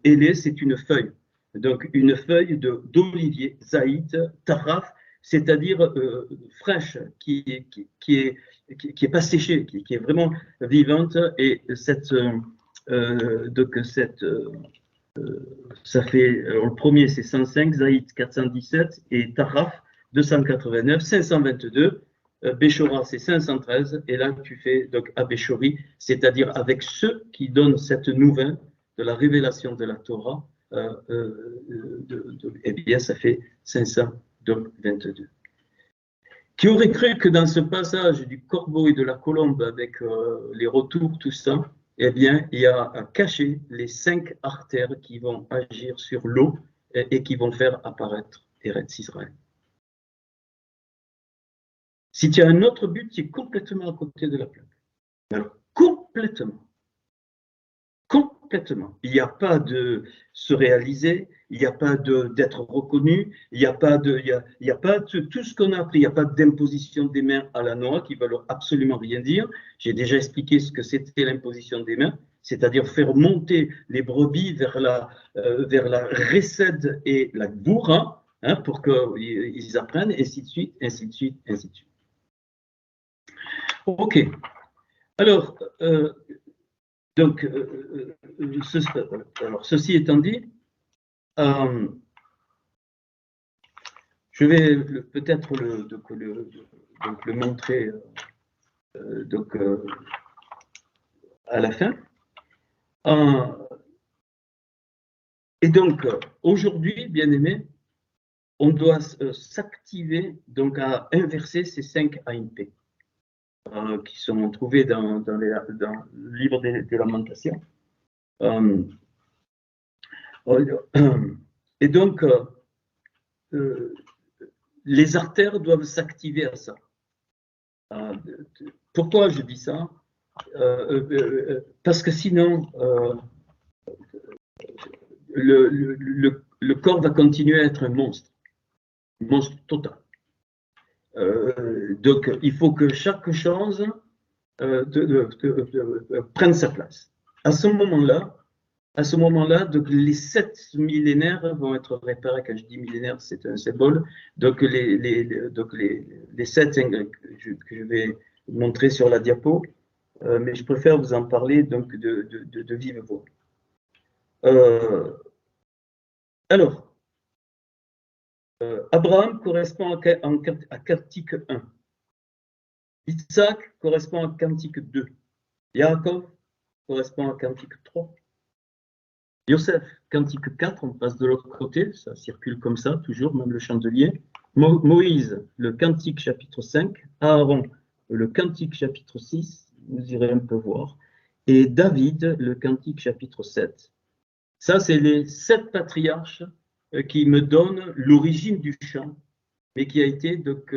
Elé, c'est une feuille. Donc, une feuille d'olivier, zaït, taraf, c'est-à-dire fraîche, qui est pas séchée, qui est vraiment vivante. Et ça fait, le premier c'est 105, zaït 417 et taraf 289, 522. Béchora, c'est 513, et là tu fais donc à Béchori, c'est-à-dire avec ceux qui donnent cette nouvelle de la révélation de la Torah, eh bien ça fait 522. Qui aurait cru que dans ce passage du corbeau et de la colombe avec les retours, tout ça, eh bien il y a caché les 5 artères qui vont agir sur l'eau et qui vont faire apparaître Eretz Israël. Si tu as un autre but, tu es complètement à côté de la plaque. Alors, complètement. Il n'y a pas de se réaliser, il n'y a pas d'être reconnu, il n'y a pas de tout ce qu'on a appris, il n'y a pas d'imposition des mains à la noix qui ne veut absolument rien dire. J'ai déjà expliqué ce que c'était l'imposition des mains, c'est-à-dire faire monter les brebis vers la récède et la goura, hein, pour qu'ils apprennent, ainsi de suite, ainsi de suite, ainsi de suite. Ok. Alors, ceci étant dit, je vais peut-être le montrer à la fin. Et donc, aujourd'hui, bien aimé, on doit s'activer donc à inverser ces 5 ANP. Qui sont trouvés dans le livre des Lamentations. Et donc, les artères doivent s'activer à ça. Pourquoi je dis ça? Parce que sinon, le corps va continuer à être un monstre total. Donc, il faut que chaque chose prenne sa place. À ce moment-là, donc les 7 millénaires vont être réparés. Quand je dis millénaire, c'est un symbole. Donc les 7 que je vais montrer sur la diapo, mais je préfère vous en parler donc de vive voix. Alors, Abraham correspond à Cantique 1. Isaac correspond à Cantique 2. Yaakov correspond à Cantique 3. Yosef, Cantique 4, on passe de l'autre côté, ça circule comme ça, toujours, même le chandelier. Moïse, le Cantique chapitre 5. Aaron, le Cantique chapitre 6, vous irez un peu voir. Et David, le Cantique chapitre 7. Ça, c'est les 7 patriarches qui me donnent l'origine du chant, mais qui a été donc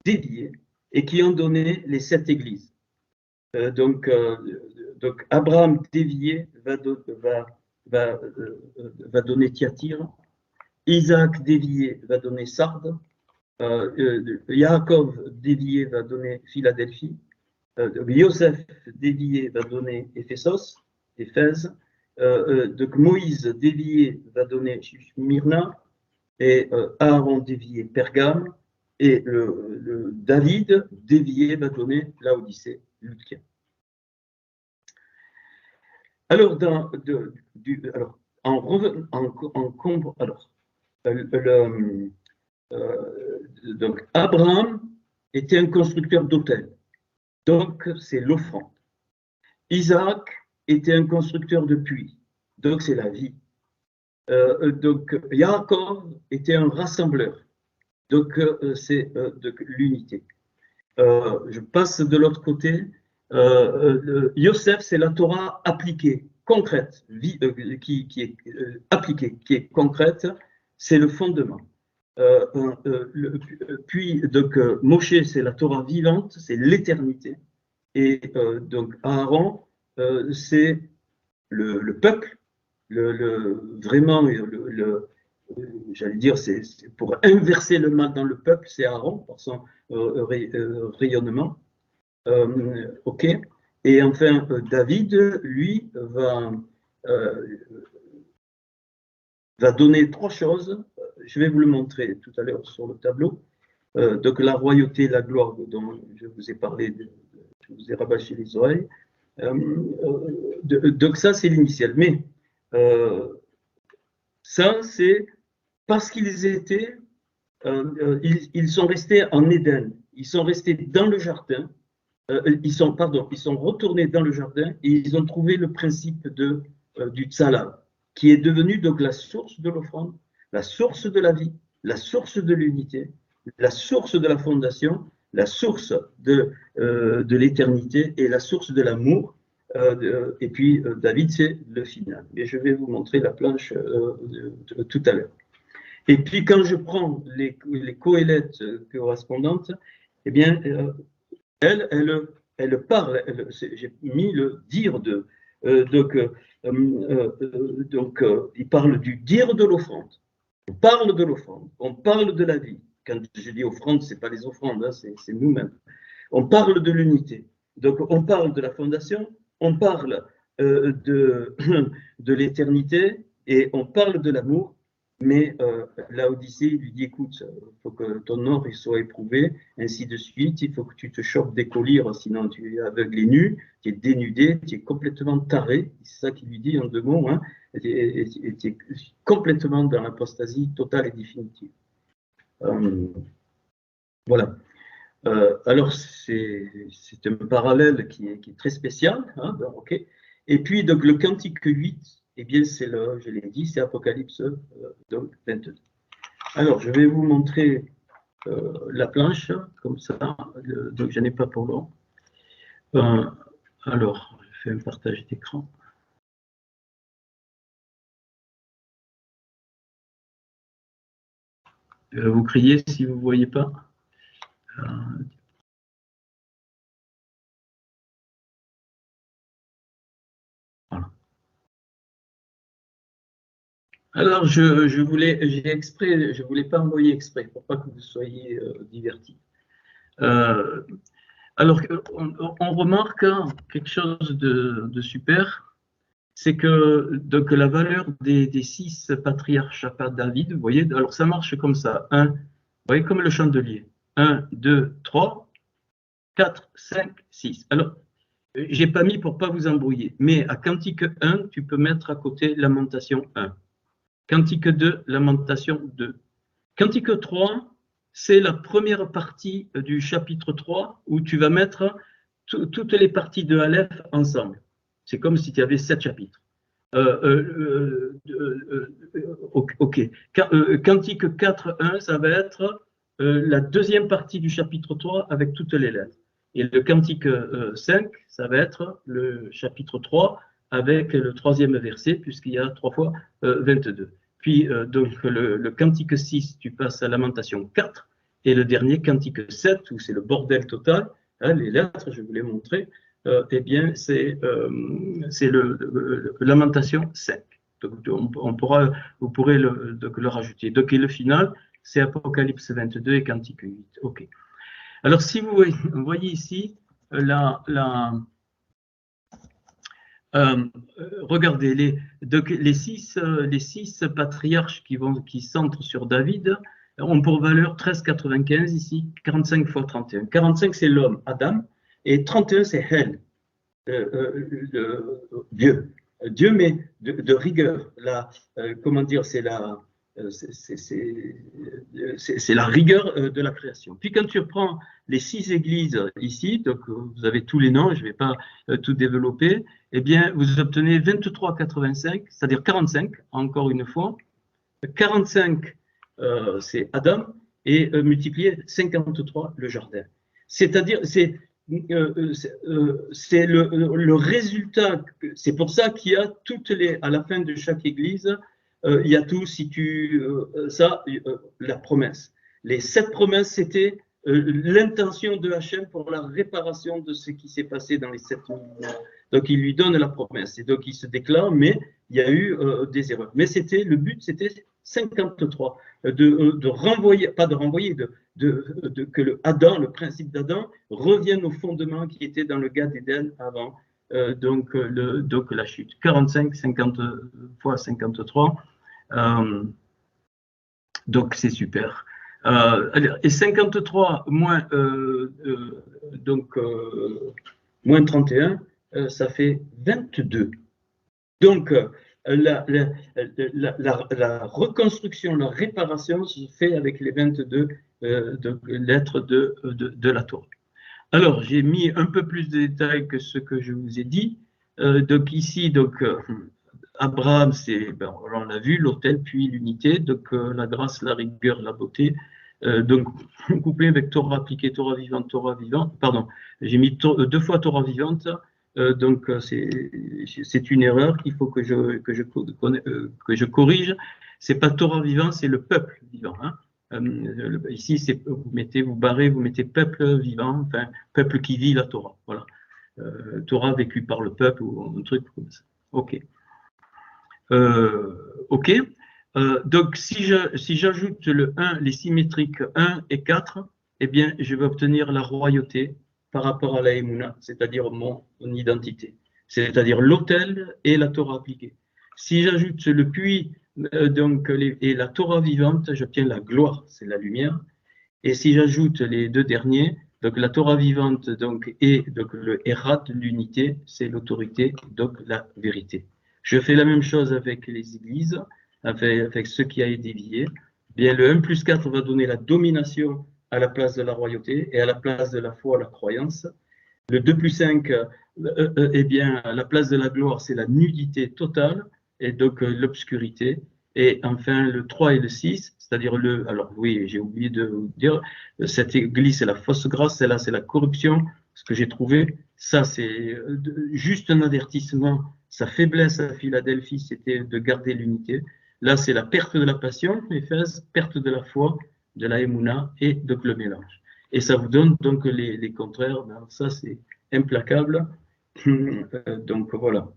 dédié et qui ont donné les 7 églises. Donc Abraham dévié va donner Thyatire, Isaac dévié va donner Sardes, Yaakov dévié va donner Philadelphie, Yosef dévié va donner Éphésos, Éphèse, donc Moïse dévié va donner Smyrna, et Aaron dévié Pergame, et le David dévié va donner Laodicée, Ludia. Alors, donc Abraham était un constructeur d'autels, donc c'est l'offrande. Isaac était un constructeur de puits, donc c'est la vie. Donc Yaakov était un rassembleur, donc c'est l'unité. Je passe de l'autre côté. Yosef, c'est la Torah appliquée, concrète, qui est appliquée, qui est concrète, c'est le fondement. Puis, donc, Moshe, c'est la Torah vivante, c'est l'éternité. Et donc, Aaron, c'est le peuple, vraiment, j'allais dire, c'est pour inverser le mal dans le peuple, c'est Aaron, par son rayonnement. Ok. Et enfin, David, lui, va donner 3 choses. Je vais vous le montrer tout à l'heure sur le tableau. Donc, la royauté, la gloire dont je vous ai parlé, je vous ai rabâché les oreilles. Donc, ça, c'est l'initial. Mais ça, c'est parce qu'ils étaient, ils sont restés en Éden. Ils sont restés dans le jardin. Ils sont retournés dans le jardin et ils ont trouvé le principe du tzalav, qui est devenu donc la source de l'offrande, la source de la vie, la source de l'unité, la source de la fondation, la source de l'éternité et la source de l'amour. Et puis David, c'est le final. Et je vais vous montrer la planche tout à l'heure. Et puis quand je prends les coëlettes correspondantes, eh bien, elle parle, j'ai mis le dire de. Il parle du dire de l'offrande. On parle de l'offrande, on parle de la vie. Quand je dis offrande, ce n'est pas les offrandes, hein, c'est nous-mêmes. On parle de l'unité. Donc, on parle de la fondation, on parle de l'éternité et on parle de l'amour. Mais Laodicée lui dit, écoute, il faut que ton or soit éprouvé, ainsi de suite, il faut que tu te chopes des colliers, sinon tu es aveugle et nu, tu es dénudé, tu es complètement taré, c'est ça qu'il lui dit en 2 mots, hein, tu es complètement dans l'apostasie totale et définitive. Voilà. Alors, c'est un parallèle qui est très spécial, hein, okay. Et puis, donc, le cantique 8, eh bien, c'est je l'ai dit, c'est Apocalypse donc 22. Alors, je vais vous montrer la planche, comme ça, donc je n'en ai pas pour long. Alors, je fais un partage d'écran. Vous criez si vous ne voyez pas. Voilà. Alors, je voulais pas envoyer exprès pour pas que vous soyez divertis. Alors, on remarque quelque chose de super, c'est que donc, la valeur des 6 patriarches à David, vous voyez, alors ça marche comme ça. Vous voyez, comme le chandelier. 1, 2, 3, 4, 5, 6. Alors, j'ai pas mis pour pas vous embrouiller, mais à Cantique 1, tu peux mettre à côté Lamentation 1. Cantique 2, Lamentation 2. Cantique 3, c'est la première partie du chapitre 3 où tu vas mettre toutes les parties de Aleph ensemble. C'est comme si tu avais 7 chapitres. Ok. Cantique 4, 1, ça va être la deuxième partie du chapitre 3 avec toutes les lettres. Et le cantique 5, ça va être le chapitre 3 avec le troisième verset, puisqu'il y a 3 fois 22. Puis, donc, le cantique 6, tu passes à Lamentation 4, et le dernier, cantique 7, où c'est le bordel total, hein, les lettres, je vous les montrer, eh bien, c'est le Lamentation 5. Donc, vous pourrez le rajouter. Donc, et le final, c'est Apocalypse 22 et Cantique 8. OK. Alors, si vous voyez ici, regardez, les six patriarches qui centrent sur David ont pour valeur 13,95 ici, 45 fois 31. 45, c'est l'homme, Adam, et 31, c'est Hel, Dieu. Dieu, mais de rigueur. Comment dire, c'est la rigueur de la création. Puis quand tu prends les 6 églises ici, donc vous avez tous les noms, je ne vais pas tout développer, eh bien vous obtenez 23,85, c'est-à-dire 45, encore une fois. 45, c'est Adam, et multiplié 53, le jardin. C'est-à-dire, c'est le résultat, c'est pour ça qu'il y a à la fin de chaque église, il y a tout, si tu, la promesse. Les 7 promesses, c'était l'intention de Hachem pour la réparation de ce qui s'est passé dans les 7 millénaires. Donc, il lui donne la promesse. Et donc, il se déclare, mais il y a eu des erreurs. Mais le but, c'était 53, de renvoyer, pas de renvoyer, que le principe d'Adam revienne au fondement qui était dans le Gan d'Éden avant donc la chute. 45, 50 fois 53. Donc c'est super. Et 53 moins, moins 31, ça fait 22. Donc, la reconstruction, la réparation se fait avec les 22 lettres de la Torah. Alors, j'ai mis un peu plus de détails que ce que je vous ai dit. Donc ici, Abraham, on l'a vu, l'autel, puis l'unité, donc la grâce, la rigueur, la beauté. Donc, couplé avec Torah appliquée, Torah vivante, pardon, j'ai mis 2 fois Torah vivante, donc c'est une erreur qu'il faut que je corrige. C'est pas Torah vivant, c'est le peuple vivant. Hein. Ici, vous mettez peuple vivant, enfin, peuple qui vit la Torah. Voilà. Torah vécue par le peuple ou un truc comme ça. OK. OK. Donc, si j'ajoute le 1, les symétriques 1 et 4, eh bien, je vais obtenir la royauté par rapport à la Emouna, c'est-à-dire mon identité, c'est-à-dire l'autel et la Torah appliquée. Si j'ajoute le puits et la Torah vivante, j'obtiens la gloire, c'est la lumière. Et si j'ajoute les 2 derniers, donc la Torah vivante et donc le Hérat, l'unité, c'est l'autorité, donc la vérité. Je fais la même chose avec les églises, avec ce qui a été dévié. Bien, le 1 plus 4 va donner la domination à la place de la royauté et à la place de la foi, la croyance. Le 2 plus 5, eh bien, à la place de la gloire, c'est la nudité totale et donc l'obscurité. Et enfin, le 3 et le 6, c'est-à-dire alors oui, j'ai oublié de vous dire, cette église, c'est la fausse grâce, celle-là, c'est la corruption. Ce que j'ai trouvé, ça, c'est juste un avertissement. Sa faiblesse à Philadelphie, c'était de garder l'unité. Là, c'est la perte de la passion, Éphèse, perte de la foi, de la Emouna et donc le mélange. Et ça vous donne donc les contraires. Ben, ça, c'est implacable. Donc voilà.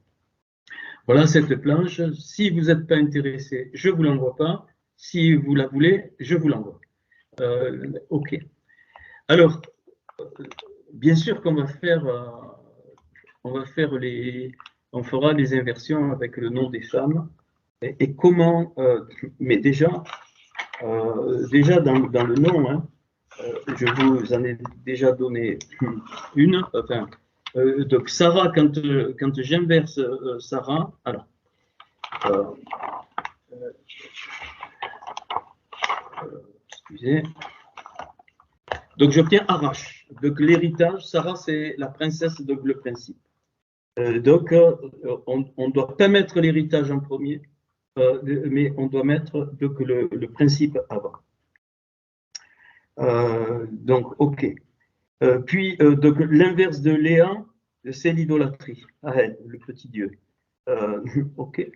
Voilà cette planche. Si vous n'êtes pas intéressé, je ne vous l'envoie pas. Si vous la voulez, je vous l'envoie. OK. Alors, bien sûr qu'on on fera les inversions avec le nom des femmes. Et comment, mais déjà dans le nom, hein, je vous en ai déjà donné une. Enfin, donc Sarah, quand j'inverse Sarah, alors, excusez. Donc j'obtiens Arrache. Donc l'héritage, Sarah, c'est la princesse, donc le principe. Donc on ne doit pas mettre l'héritage en premier, mais on doit mettre donc, le principe avant. Donc, ok. Puis, donc, l'inverse de Léa, c'est l'idolâtrie. Ah, elle, le petit dieu. Ok.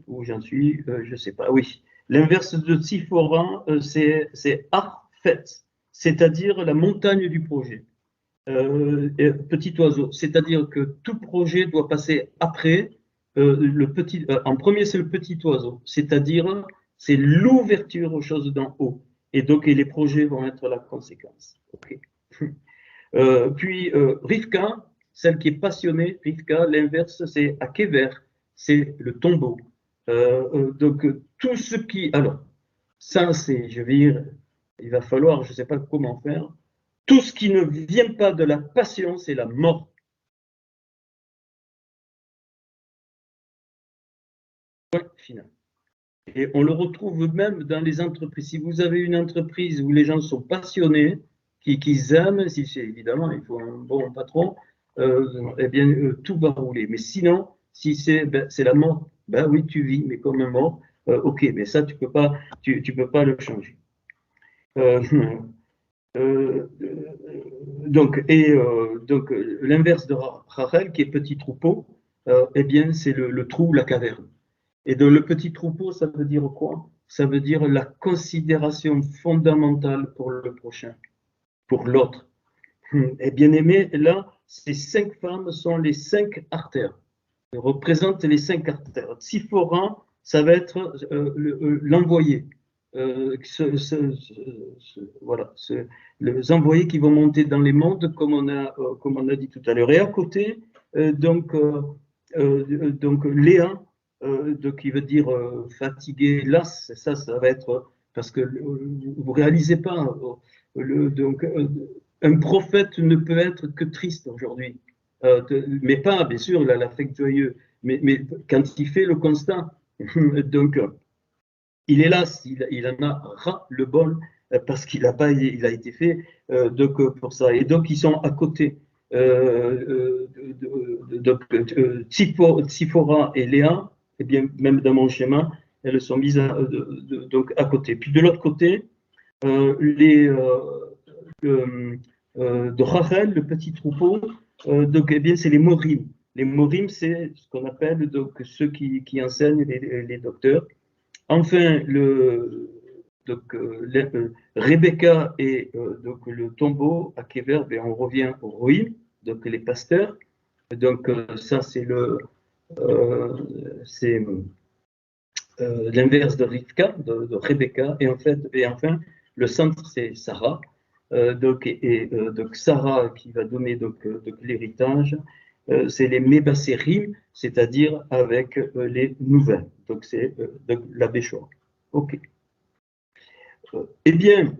Où j'en suis, je ne sais pas. Oui. L'inverse de Tsiphora, c'est Arphet, c'est-à-dire la montagne du projet. Petit oiseau, c'est-à-dire que tout projet doit passer après le petit. En premier, c'est le petit oiseau, c'est-à-dire c'est l'ouverture aux choses d'en haut. Et donc, et les projets vont être la conséquence. Okay. Puis Rivka, celle qui est passionnée, Rivka, l'inverse, c'est Akever, c'est le tombeau. Donc, tout ce qui. Alors, ça, c'est, je vais dire, il va falloir, je ne sais pas comment faire. Tout ce qui ne vient pas de la passion, c'est la mort. Point final. Et on le retrouve même dans les entreprises. Si vous avez une entreprise où les gens sont passionnés, qui aiment, si c'est évidemment, il faut un bon patron, eh bien, tout va rouler. Mais sinon, si c'est la mort, ben oui, tu vis, mais comme un mort, ok, mais ça, tu peux pas le changer. Euh, euh, donc, l'inverse de Rachel, qui est petit troupeau, eh bien, c'est le trou, la caverne. Et donc, le petit troupeau, ça veut dire quoi? Ça veut dire la considération fondamentale pour le prochain, pour l'autre. Et bien aimé, là, ces 5 femmes sont les 5 artères. Elles représentent les 5 artères. Tsiphora, ça va être l'envoyé. Voilà, les envoyés qui vont monter dans les mondes, comme on a dit tout à l'heure. Et à côté, donc Léa, qui veut dire fatigué, las, ça va être parce que vous réalisez pas, donc un prophète ne peut être que triste aujourd'hui, mais pas, bien sûr, il a l'affect joyeux, mais quand il fait le constat, donc il est là, il en a ras le bol parce qu'il il a été fait donc, pour ça. Et donc, ils sont à côté. Donc, Tsiphora et Léa, eh bien, même dans mon schéma, elles sont mises donc à côté. Puis de l'autre côté, de Rachel, le petit troupeau, donc, eh bien, c'est les Morim. Les Morim, c'est ce qu'on appelle donc, ceux qui enseignent les docteurs. Enfin, Rebecca et donc le tombeau à Kéver, ben, on revient au Roïm, donc les pasteurs. Donc ça, c'est l'inverse de Rivka, de Rebecca. Et enfin, le centre, c'est Sarah. Donc Sarah qui va donner donc l'héritage, c'est les Mébassérim, c'est-à-dire avec les nouvelles. Donc c'est la Béchor. Ok. Eh bien,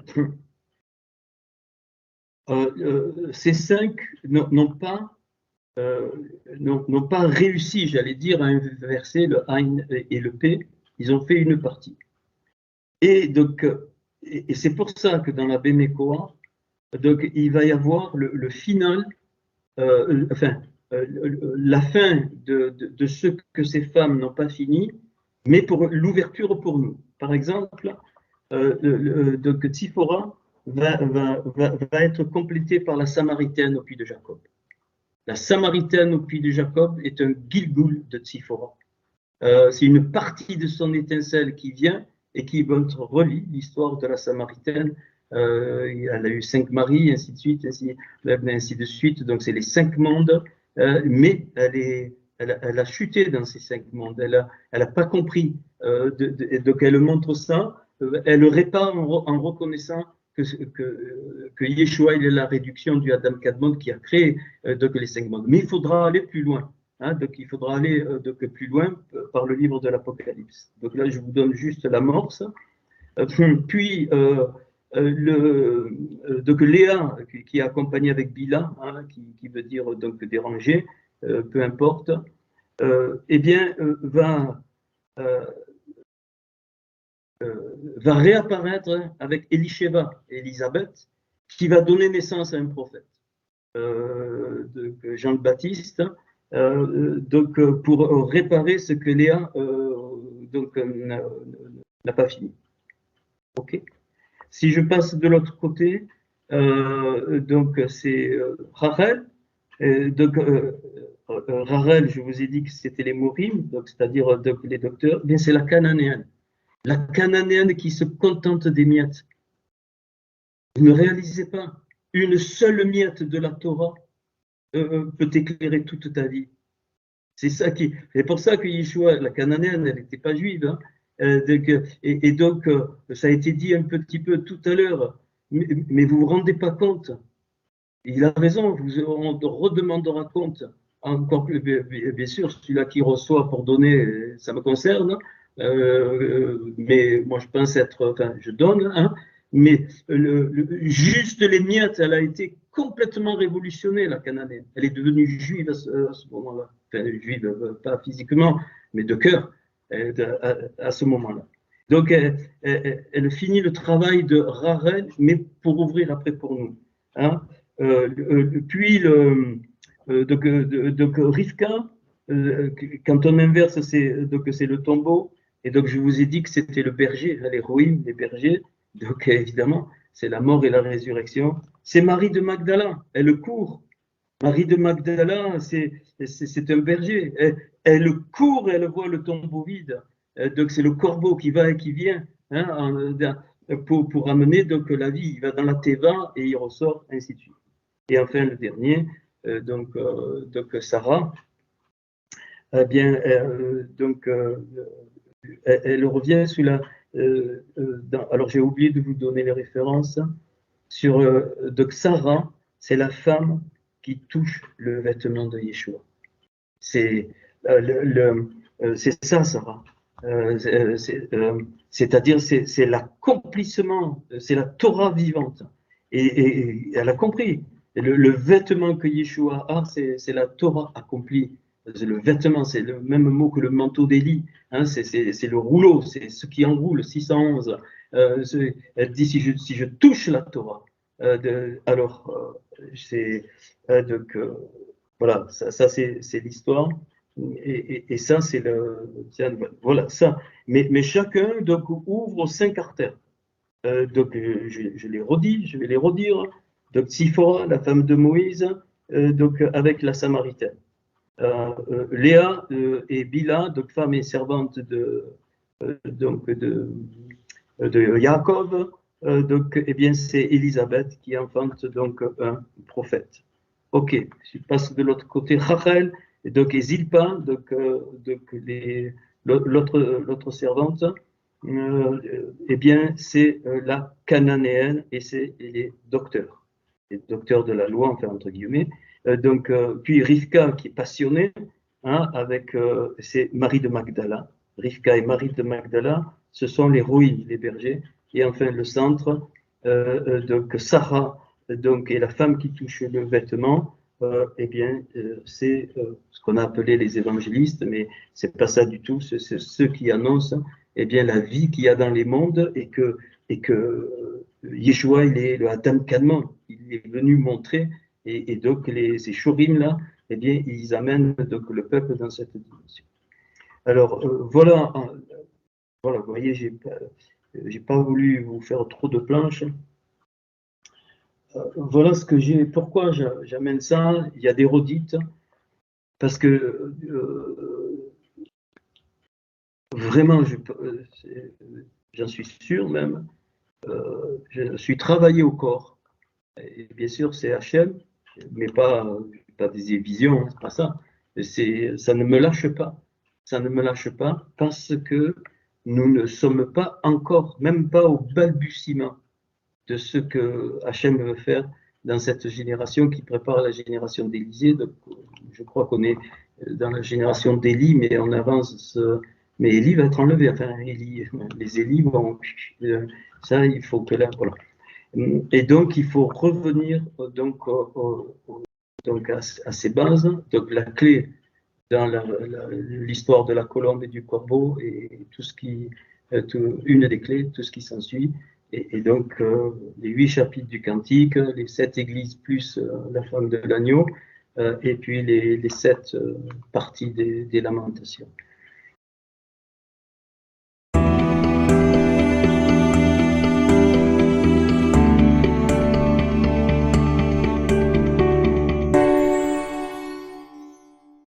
ces 5 n'ont pas réussi, j'allais dire, à inverser le Ein et le P. Ils ont fait une partie. Et donc, et c'est pour ça que dans la Bémécoa, donc il va y avoir le final, la fin de ce que ces femmes n'ont pas fini, mais pour l'ouverture pour nous. Par exemple, donc Tsiphora va être complétée par la Samaritaine au puits de Jacob. La Samaritaine au puits de Jacob est un Gilgul de Tsiphora. C'est une partie de son étincelle qui vient et qui relie l'histoire de la Samaritaine. Elle a eu 5 maris, ainsi de suite, ainsi de suite. Donc, c'est les 5 mondes, mais elle a chuté dans ces 5 mondes. Elle n'a pas compris. Donc, elle montre ça. Elle répare en reconnaissant que Yeshua il est la réduction du Adam Kadmon qui a créé donc les 5 mondes. Mais il faudra aller plus loin. Hein, donc il faudra aller donc plus loin par le livre de l'Apocalypse. Donc là, je vous donne juste l'amorce. Puis donc Léa qui est accompagnée avec Bila, hein, qui veut dire donc déranger, peu importe, eh bien va réapparaître avec Elisheva, Élisabeth, qui va donner naissance à un prophète, Jean le Baptiste, donc pour réparer ce que Léa n'a pas fini. Ok. Si je passe de l'autre côté, donc c'est Rachel. Rachel, je vous ai dit que c'était les Morim, donc c'est-à-dire les docteurs. Bien, c'est la cananéenne. La cananéenne qui se contente des miettes. Vous ne réalisez pas, une seule miette de la Torah peut éclairer toute ta vie. C'est pour ça que Yeshua, la cananéenne, elle n'était pas juive. Hein. Donc, ça a été dit un petit peu tout à l'heure, mais vous ne vous rendez pas compte. Il a raison, on redemandera compte. Encore plus, bien sûr, celui-là qui reçoit pour donner, ça me concerne. Mais moi, je pense être, enfin, je donne. Hein, mais juste les miettes, elle a été complètement révolutionnée, la cananéenne. Elle est devenue juive à ce moment-là. Enfin, juive, pas physiquement, mais de cœur, à ce moment-là. Donc, elle finit le travail de Rachel, mais pour ouvrir après pour nous. Hein. Puis, donc Rivka, quand on inverse, c'est le tombeau. Et donc, je vous ai dit que c'était le berger, l'héroïne des bergers. Donc, évidemment, c'est la mort et la résurrection. C'est Marie de Magdala, elle court. Marie de Magdala, c'est un berger. Elle court et elle voit le tombeau vide. Donc, c'est le corbeau qui va et qui vient hein, pour amener donc, la vie. Il va dans la Teva et il ressort, ainsi de suite. Et enfin, le dernier, donc Sarah, eh bien, elle revient sous la. Alors, j'ai oublié de vous donner les références. Donc, Sarah, c'est la femme qui touche le vêtement de Yeshua. C'est ça, Sarah. C'est-à-dire, c'est l'accomplissement, c'est la Torah vivante. Et elle a compris. Le vêtement que Yeshua a, c'est la Torah accomplie. Le vêtement, c'est le même mot que le manteau d'Élie. Hein, c'est le rouleau, c'est ce qui enroule, 611. Elle dit, si je touche la Torah, alors donc, voilà, ça c'est l'histoire. Et ça, c'est voilà, ça. Mais chacun donc, ouvre aux 5 artères. Donc, je les redis, je vais les redire. Donc, Siphora, la femme de Moïse, donc, avec la Samaritaine. Léa et Bila, donc femme et servante de Jacob, donc, eh bien, c'est Élisabeth qui enfante donc un prophète. Ok, je passe de l'autre côté, Rachel, et donc et Zilpa, donc l'autre servante, eh bien, c'est la cananéenne et c'est les docteurs de la loi, enfin, entre guillemets. Puis Rivka qui est passionnée, hein, c'est Marie de Magdala. Rivka et Marie de Magdala, ce sont les rouilles, les bergers. Et enfin, le centre, donc Sarah, donc, et la femme qui touche le vêtement, eh bien, c'est ce qu'on a appelé les évangélistes, mais c'est pas ça du tout. C'est ceux qui annoncent, eh bien, la vie qu'il y a dans les mondes et que Yeshua, il est le Adam Kadmon. Il est venu montrer, et donc ces Shurim là, eh bien, ils amènent donc le peuple dans cette dimension. Alors, voilà, vous voyez, j'ai pas voulu vous faire trop de planches. Voilà ce que j'ai. Pourquoi j'amène ça? Il y a des redites, parce que vraiment, j'en suis sûr même, je suis travaillé au corps. Et bien sûr, c'est Hachem, mais pas des visions, c'est pas ça. Ça ne me lâche pas. Ça ne me lâche pas parce que nous ne sommes pas encore, même pas au balbutiement de ce que Hachem veut faire dans cette génération qui prépare la génération d'Élisée. Donc, je crois qu'on est dans la génération d'Élie, mais on avance. Mais Élie va être enlevé. Enfin, les Élis vont. Ça, il faut que là, voilà. Et donc, il faut revenir donc à ces bases. Donc, la clé dans l'histoire de la colombe et du corbeau et tout ce qui, une des clés, tout ce qui s'ensuit. Et donc, les 8 chapitres du Cantique, les 7 églises plus la femme de l'agneau, et puis les 7 parties des lamentations.